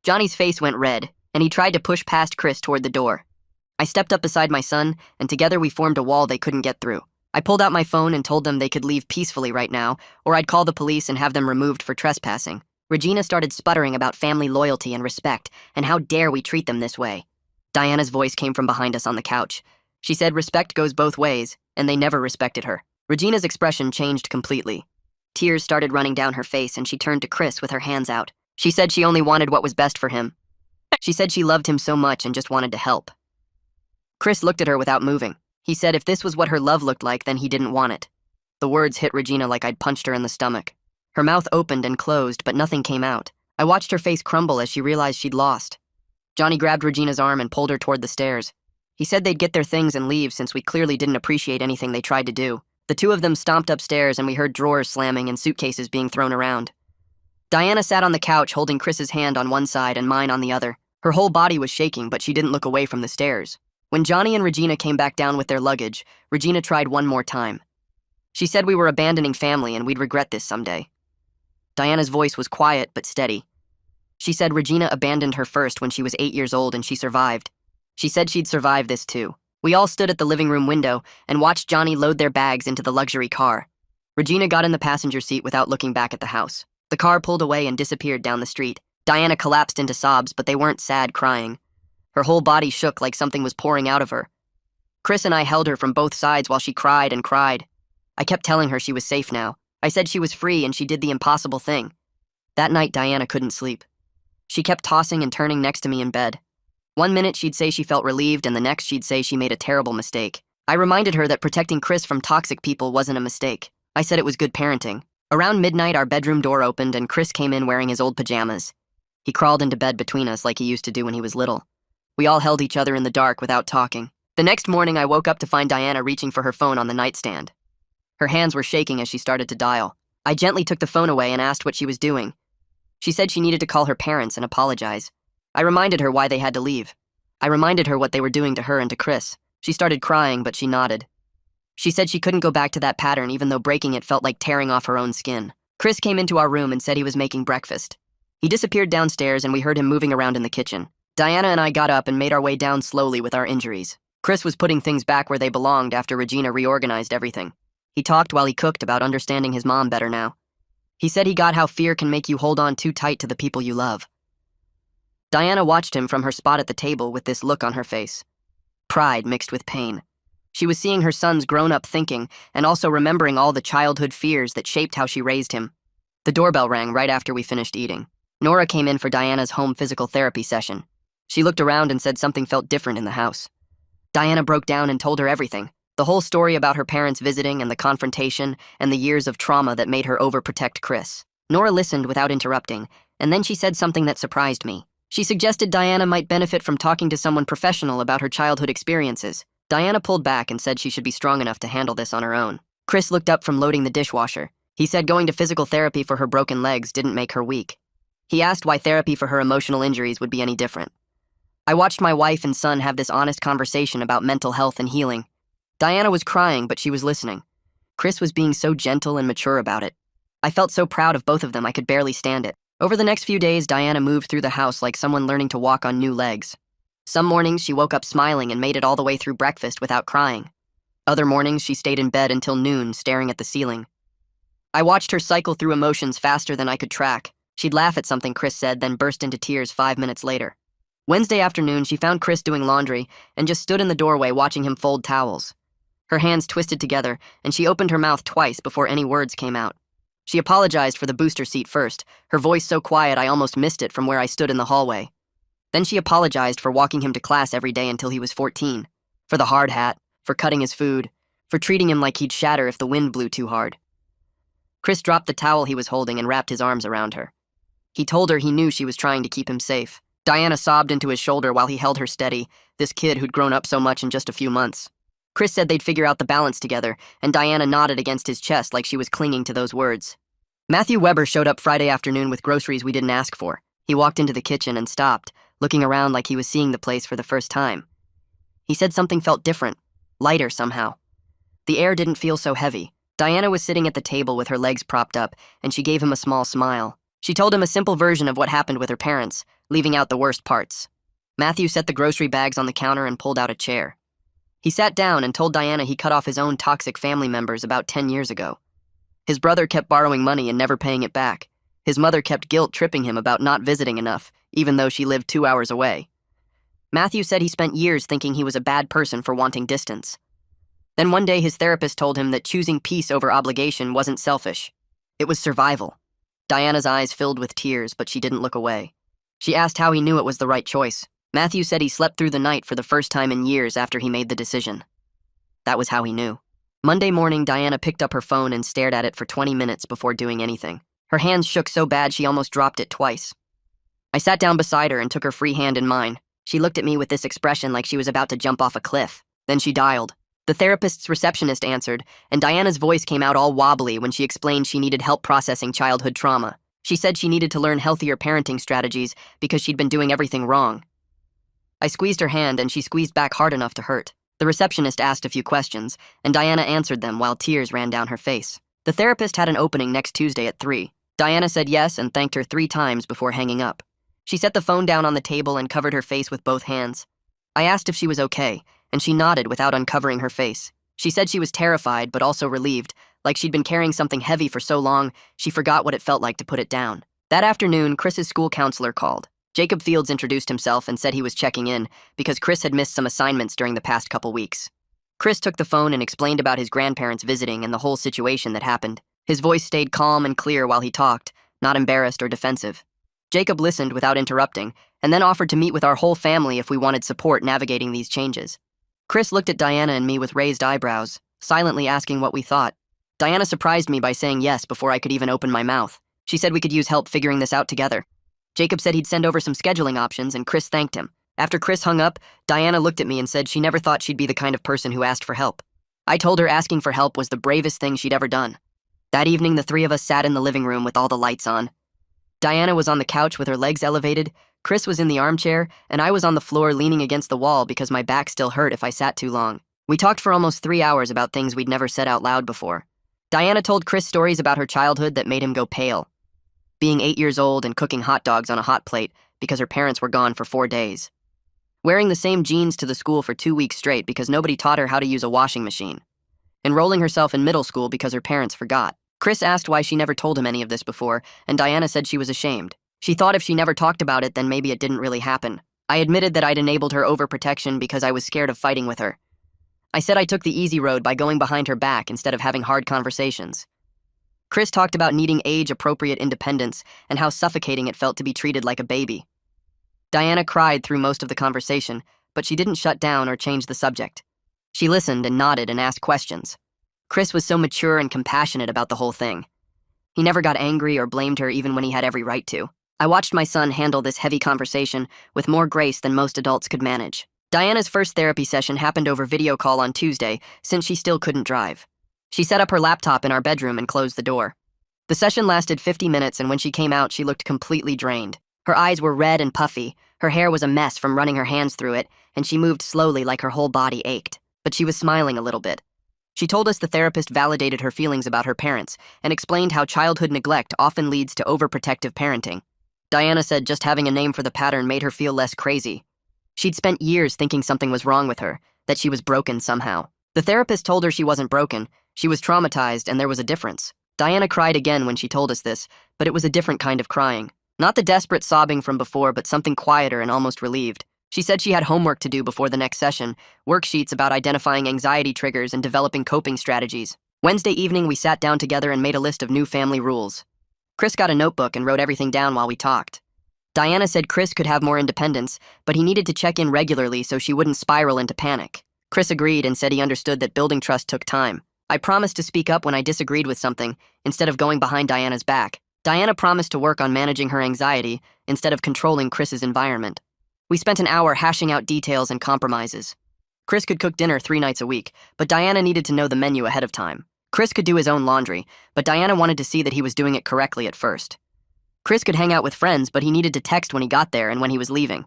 [SPEAKER 1] Johnny's face went red, and he tried to push past Chris toward the door. I stepped up beside my son, and together we formed a wall they couldn't get through. I pulled out my phone and told them they could leave peacefully right now, or I'd call the police and have them removed for trespassing. Regina started sputtering about family loyalty and respect, and how dare we treat them this way. Diana's voice came from behind us on the couch. She said respect goes both ways, and they never respected her. Regina's expression changed completely. Tears started running down her face, and she turned to Chris with her hands out. She said she only wanted what was best for him. She said she loved him so much and just wanted to help. Chris looked at her without moving. He said if this was what her love looked like, then he didn't want it. The words hit Regina like I'd punched her in the stomach. Her mouth opened and closed, but nothing came out. I watched her face crumble as she realized she'd lost. Johnny grabbed Regina's arm and pulled her toward the stairs. He said they'd get their things and leave since we clearly didn't appreciate anything they tried to do. The two of them stomped upstairs and we heard drawers slamming and suitcases being thrown around. Diana sat on the couch holding Chris's hand on one side and mine on the other. Her whole body was shaking, but she didn't look away from the stairs. When Johnny and Regina came back down with their luggage, Regina tried one more time. She said we were abandoning family and we'd regret this someday. Diana's voice was quiet but steady. She said Regina abandoned her first when she was 8 years old and she survived. She said she'd survive this too. We all stood at the living room window and watched Johnny load their bags into the luxury car. Regina got in the passenger seat without looking back at the house. The car pulled away and disappeared down the street. Diana collapsed into sobs, but they weren't sad crying. Her whole body shook like something was pouring out of her. Chris and I held her from both sides while she cried and cried. I kept telling her she was safe now. I said she was free and she did the impossible thing. That night, Diana couldn't sleep. She kept tossing and turning next to me in bed. One minute she'd say she felt relieved and the next she'd say she made a terrible mistake. I reminded her that protecting Chris from toxic people wasn't a mistake. I said it was good parenting. Around midnight, our bedroom door opened and Chris came in wearing his old pajamas. He crawled into bed between us like he used to do when he was little. We all held each other in the dark without talking. The next morning, I woke up to find Diana reaching for her phone on the nightstand. Her hands were shaking as she started to dial. I gently took the phone away and asked what she was doing. She said she needed to call her parents and apologize. I reminded her why they had to leave. I reminded her what they were doing to her and to Chris. She started crying, but she nodded. She said she couldn't go back to that pattern even though breaking it felt like tearing off her own skin. Chris came into our room and said he was making breakfast. He disappeared downstairs and we heard him moving around in the kitchen. Diana and I got up and made our way down slowly with our injuries. Chris was putting things back where they belonged after Regina reorganized everything. He talked while he cooked about understanding his mom better now. He said he got how fear can make you hold on too tight to the people you love. Diana watched him from her spot at the table with this look on her face. Pride mixed with pain. She was seeing her son's grown-up thinking and also remembering all the childhood fears that shaped how she raised him. The doorbell rang right after we finished eating. Nora came in for Diana's home physical therapy session. She looked around and said something felt different in the house. Diana broke down and told her everything. The whole story about her parents visiting and the confrontation and the years of trauma that made her overprotect Chris. Nora listened without interrupting, and then she said something that surprised me. She suggested Diana might benefit from talking to someone professional about her childhood experiences. Diana pulled back and said she should be strong enough to handle this on her own. Chris looked up from loading the dishwasher. He said going to physical therapy for her broken legs didn't make her weak. He asked why therapy for her emotional injuries would be any different. I watched my wife and son have this honest conversation about mental health and healing. Diana was crying, but she was listening. Chris was being so gentle and mature about it. I felt so proud of both of them I could barely stand it. Over the next few days, Diana moved through the house like someone learning to walk on new legs. Some mornings, she woke up smiling and made it all the way through breakfast without crying. Other mornings, she stayed in bed until noon, staring at the ceiling. I watched her cycle through emotions faster than I could track. She'd laugh at something Chris said, then burst into tears 5 minutes later. Wednesday afternoon, she found Chris doing laundry and just stood in the doorway watching him fold towels. Her hands twisted together, and she opened her mouth twice before any words came out. She apologized for the booster seat first, her voice so quiet I almost missed it from where I stood in the hallway. Then she apologized for walking him to class every day until he was 14, for the hard hat, for cutting his food, for treating him like he'd shatter if the wind blew too hard. Chris dropped the towel he was holding and wrapped his arms around her. He told her he knew she was trying to keep him safe. Diana sobbed into his shoulder while he held her steady, this kid who'd grown up so much in just a few months. Chris said they'd figure out the balance together, and Diana nodded against his chest like she was clinging to those words. Matthew Weber showed up Friday afternoon with groceries we didn't ask for. He walked into the kitchen and stopped, looking around like he was seeing the place for the first time. He said something felt different, lighter somehow. The air didn't feel so heavy. Diana was sitting at the table with her legs propped up, and she gave him a small smile. She told him a simple version of what happened with her parents, leaving out the worst parts. Matthew set the grocery bags on the counter and pulled out a chair. He sat down and told Diana he cut off his own toxic family members about 10 years ago. His brother kept borrowing money and never paying it back. His mother kept guilt-tripping him about not visiting enough, even though she lived 2 hours away. Matthew said he spent years thinking he was a bad person for wanting distance. Then one day his therapist told him that choosing peace over obligation wasn't selfish. It was survival. Diana's eyes filled with tears, but she didn't look away. She asked how he knew it was the right choice. Matthew said he slept through the night for the first time in years after he made the decision. That was how he knew. Monday morning, Diana picked up her phone and stared at it for 20 minutes before doing anything. Her hands shook so bad she almost dropped it twice. I sat down beside her and took her free hand in mine. She looked at me with this expression like she was about to jump off a cliff. Then she dialed. The therapist's receptionist answered, and Diana's voice came out all wobbly when she explained she needed help processing childhood trauma. She said she needed to learn healthier parenting strategies because she'd been doing everything wrong. I squeezed her hand and she squeezed back hard enough to hurt. The receptionist asked a few questions, and Diana answered them while tears ran down her face. The therapist had an opening next Tuesday at 3. Diana said yes and thanked her 3 times before hanging up. She set the phone down on the table and covered her face with both hands. I asked if she was okay, and she nodded without uncovering her face. She said she was terrified but also relieved, like she'd been carrying something heavy for so long she forgot what it felt like to put it down. That afternoon, Chris's school counselor called. Jacob Fields introduced himself and said he was checking in because Chris had missed some assignments during the past couple weeks. Chris took the phone and explained about his grandparents visiting and the whole situation that happened. His voice stayed calm and clear while he talked, not embarrassed or defensive. Jacob listened without interrupting, and then offered to meet with our whole family if we wanted support navigating these changes. Chris looked at Diana and me with raised eyebrows, silently asking what we thought. Diana surprised me by saying yes before I could even open my mouth. She said we could use help figuring this out together. Jacob said he'd send over some scheduling options, and Chris thanked him. After Chris hung up, Diana looked at me and said she never thought she'd be the kind of person who asked for help. I told her asking for help was the bravest thing she'd ever done. That evening, the three of us sat in the living room with all the lights on. Diana was on the couch with her legs elevated, Chris was in the armchair, and I was on the floor leaning against the wall because my back still hurt if I sat too long. We talked for almost 3 hours about things we'd never said out loud before. Diana told Chris stories about her childhood that made him go pale. Being 8 years old and cooking hot dogs on a hot plate because her parents were gone for 4 days. Wearing the same jeans to the school for 2 weeks straight because nobody taught her how to use a washing machine. Enrolling herself in middle school because her parents forgot. Chris asked why she never told him any of this before, and Diana said she was ashamed. She thought if she never talked about it, then maybe it didn't really happen. I admitted that I'd enabled her overprotection because I was scared of fighting with her. I said I took the easy road by going behind her back instead of having hard conversations. Chris talked about needing age-appropriate independence and how suffocating it felt to be treated like a baby. Diana cried through most of the conversation, but she didn't shut down or change the subject. She listened and nodded and asked questions. Chris was so mature and compassionate about the whole thing. He never got angry or blamed her even when he had every right to. I watched my son handle this heavy conversation with more grace than most adults could manage. Diana's first therapy session happened over video call on Tuesday since she still couldn't drive. She set up her laptop in our bedroom and closed the door. The session lasted 50 minutes, and when she came out, she looked completely drained. Her eyes were red and puffy, her hair was a mess from running her hands through it, and she moved slowly like her whole body ached. But she was smiling a little bit. She told us the therapist validated her feelings about her parents and explained how childhood neglect often leads to overprotective parenting. Diana said just having a name for the pattern made her feel less crazy. She'd spent years thinking something was wrong with her, that she was broken somehow. The therapist told her she wasn't broken, she was traumatized, and there was a difference. Diana cried again when she told us this, but it was a different kind of crying. Not the desperate sobbing from before, but something quieter and almost relieved. She said she had homework to do before the next session, worksheets about identifying anxiety triggers and developing coping strategies. Wednesday evening, we sat down together and made a list of new family rules. Chris got a notebook and wrote everything down while we talked. Diana said Chris could have more independence, but he needed to check in regularly so she wouldn't spiral into panic. Chris agreed and said he understood that building trust took time. I promised to speak up when I disagreed with something, instead of going behind Diana's back. Diana promised to work on managing her anxiety instead of controlling Chris's environment. We spent an hour hashing out details and compromises. Chris could cook dinner 3 nights a week, but Diana needed to know the menu ahead of time. Chris could do his own laundry, but Diana wanted to see that he was doing it correctly at first. Chris could hang out with friends, but he needed to text when he got there and when he was leaving.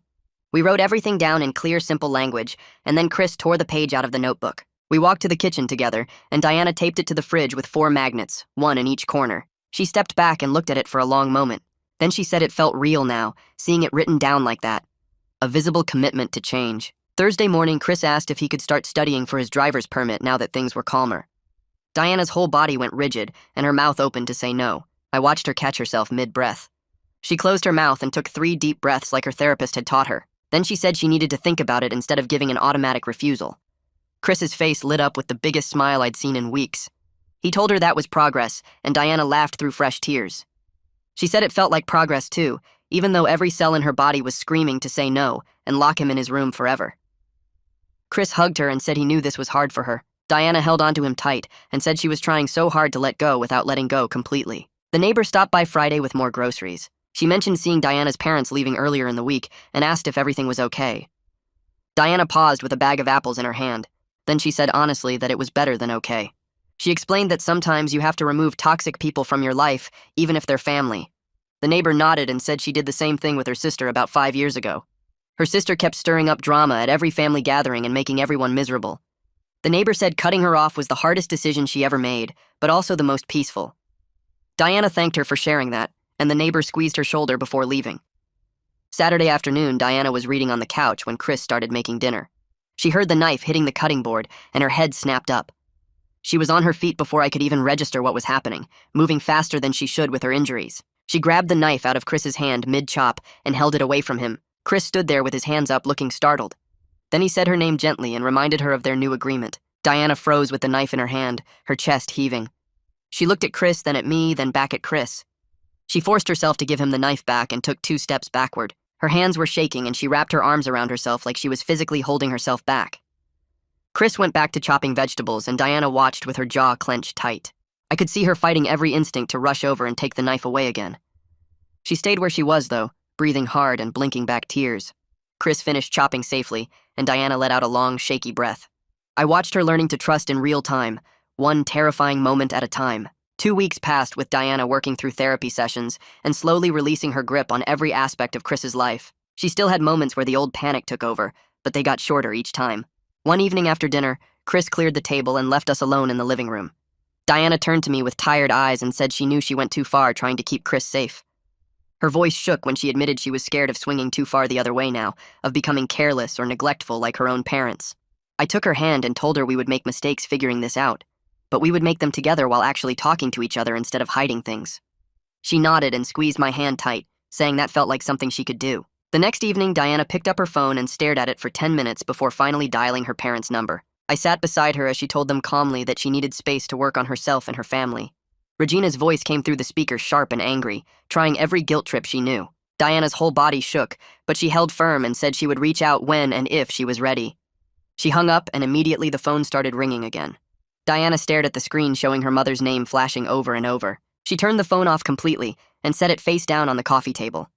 [SPEAKER 1] We wrote everything down in clear, simple language, and then Chris tore the page out of the notebook. We walked to the kitchen together, and Diana taped it to the fridge with 4 magnets, 1 in each corner. She stepped back and looked at it for a long moment. Then she said it felt real now, seeing it written down like that. A visible commitment to change. Thursday morning, Chris asked if he could start studying for his driver's permit now that things were calmer. Diana's whole body went rigid, and her mouth opened to say no. I watched her catch herself mid-breath. She closed her mouth and took 3 deep breaths like her therapist had taught her. Then she said she needed to think about it instead of giving an automatic refusal. Chris's face lit up with the biggest smile I'd seen in weeks. He told her that was progress, and Diana laughed through fresh tears. She said it felt like progress too, even though every cell in her body was screaming to say no and lock him in his room forever. Chris hugged her and said he knew this was hard for her. Diana held onto him tight and said she was trying so hard to let go without letting go completely. The neighbor stopped by Friday with more groceries. She mentioned seeing Diana's parents leaving earlier in the week and asked if everything was okay. Diana paused with a bag of apples in her hand. Then she said honestly that it was better than okay. She explained that sometimes you have to remove toxic people from your life, even if they're family. The neighbor nodded and said she did the same thing with her sister about 5 years ago. Her sister kept stirring up drama at every family gathering and making everyone miserable. The neighbor said cutting her off was the hardest decision she ever made, but also the most peaceful. Diana thanked her for sharing that, and the neighbor squeezed her shoulder before leaving. Saturday afternoon, Diana was reading on the couch when Chris started making dinner. She heard the knife hitting the cutting board, and her head snapped up. She was on her feet before I could even register what was happening, moving faster than she should with her injuries. She grabbed the knife out of Chris's hand mid-chop and held it away from him. Chris stood there with his hands up, looking startled. Then he said her name gently and reminded her of their new agreement. Diana froze with the knife in her hand, her chest heaving. She looked at Chris, then at me, then back at Chris. She forced herself to give him the knife back and took 2 steps backward. Her hands were shaking and she wrapped her arms around herself like she was physically holding herself back. Chris went back to chopping vegetables and Diana watched with her jaw clenched tight. I could see her fighting every instinct to rush over and take the knife away again. She stayed where she was, though, breathing hard and blinking back tears. Chris finished chopping safely, and Diana let out a long, shaky breath. I watched her learning to trust in real time, one terrifying moment at a time. 2 weeks passed with Diana working through therapy sessions and slowly releasing her grip on every aspect of Chris's life. She still had moments where the old panic took over, but they got shorter each time. One evening after dinner, Chris cleared the table and left us alone in the living room. Diana turned to me with tired eyes and said she knew she went too far trying to keep Chris safe. Her voice shook when she admitted she was scared of swinging too far the other way now, of becoming careless or neglectful like her own parents. I took her hand and told her we would make mistakes figuring this out, but we would make them together while actually talking to each other instead of hiding things. She nodded and squeezed my hand tight, saying that felt like something she could do. The next evening, Diana picked up her phone and stared at it for 10 minutes before finally dialing her parents' number. I sat beside her as she told them calmly that she needed space to work on herself and her family. Regina's voice came through the speaker sharp and angry, trying every guilt trip she knew. Diana's whole body shook, but she held firm and said she would reach out when and if she was ready. She hung up and immediately the phone started ringing again. Diana stared at the screen showing her mother's name flashing over and over. She turned the phone off completely and set it face down on the coffee table.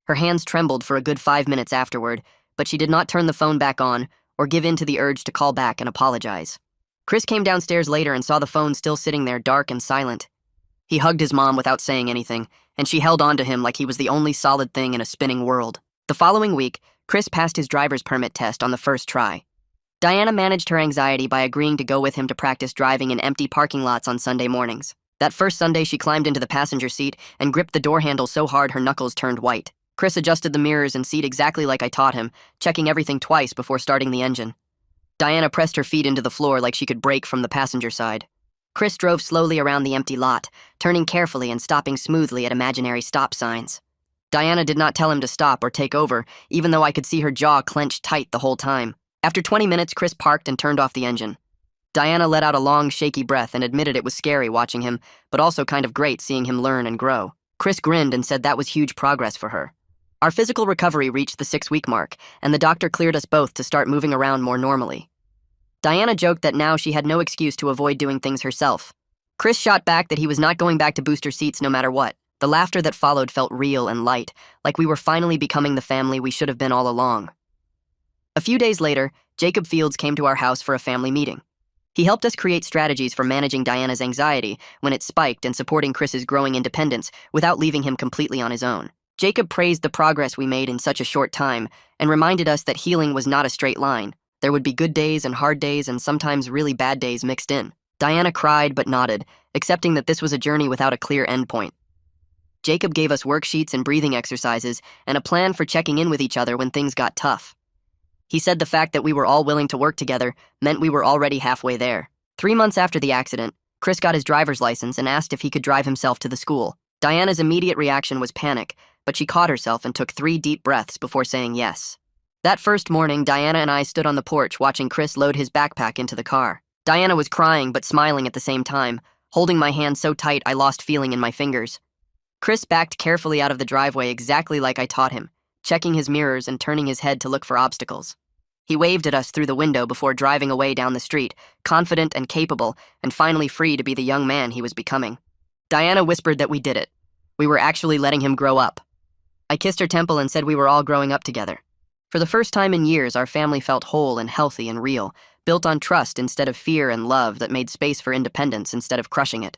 [SPEAKER 1] Her hands trembled for a good 5 minutes afterward, but she did not turn the phone back on or give in to the urge to call back and apologize. Chris came downstairs later and saw the phone still sitting there dark and silent. He hugged his mom without saying anything, and she held on to him like he was the only solid thing in a spinning world. The following week, Chris passed his driver's permit test on the first try. Diana managed her anxiety by agreeing to go with him to practice driving in empty parking lots on Sunday mornings. That first Sunday, she climbed into the passenger seat and gripped the door handle so hard her knuckles turned white. Chris adjusted the mirrors and seat exactly like I taught him, checking everything twice before starting the engine. Diana pressed her feet into the floor like she could brake from the passenger side. Chris drove slowly around the empty lot, turning carefully and stopping smoothly at imaginary stop signs. Diana did not tell him to stop or take over, even though I could see her jaw clenched tight the whole time. After 20 minutes, Chris parked and turned off the engine. Diana let out a long, shaky breath and admitted it was scary watching him, but also kind of great seeing him learn and grow. Chris grinned and said that was huge progress for her. Our physical recovery reached the 6-week mark, and the doctor cleared us both to start moving around more normally. Diana joked that now she had no excuse to avoid doing things herself. Chris shot back that he was not going back to booster seats no matter what. The laughter that followed felt real and light, like we were finally becoming the family we should have been all along. A few days later, Jacob Fields came to our house for a family meeting. He helped us create strategies for managing Diana's anxiety when it spiked and supporting Chris's growing independence without leaving him completely on his own. Jacob praised the progress we made in such a short time and reminded us that healing was not a straight line. There would be good days and hard days and sometimes really bad days mixed in. Diana cried but nodded, accepting that this was a journey without a clear endpoint. Jacob gave us worksheets and breathing exercises and a plan for checking in with each other when things got tough. He said the fact that we were all willing to work together meant we were already halfway there. 3 months after the accident, Chris got his driver's license and asked if he could drive himself to the school. Diana's immediate reaction was panic, but she caught herself and took 3 deep breaths before saying yes. That first morning, Diana and I stood on the porch watching Chris load his backpack into the car. Diana was crying but smiling at the same time, holding my hand so tight I lost feeling in my fingers. Chris backed carefully out of the driveway exactly like I taught him, checking his mirrors and turning his head to look for obstacles. He waved at us through the window before driving away down the street, confident and capable, and finally free to be the young man he was becoming. Diana whispered that we did it. We were actually letting him grow up. I kissed her temple and said we were all growing up together. For the first time in years, our family felt whole and healthy and real, built on trust instead of fear and love that made space for independence instead of crushing it.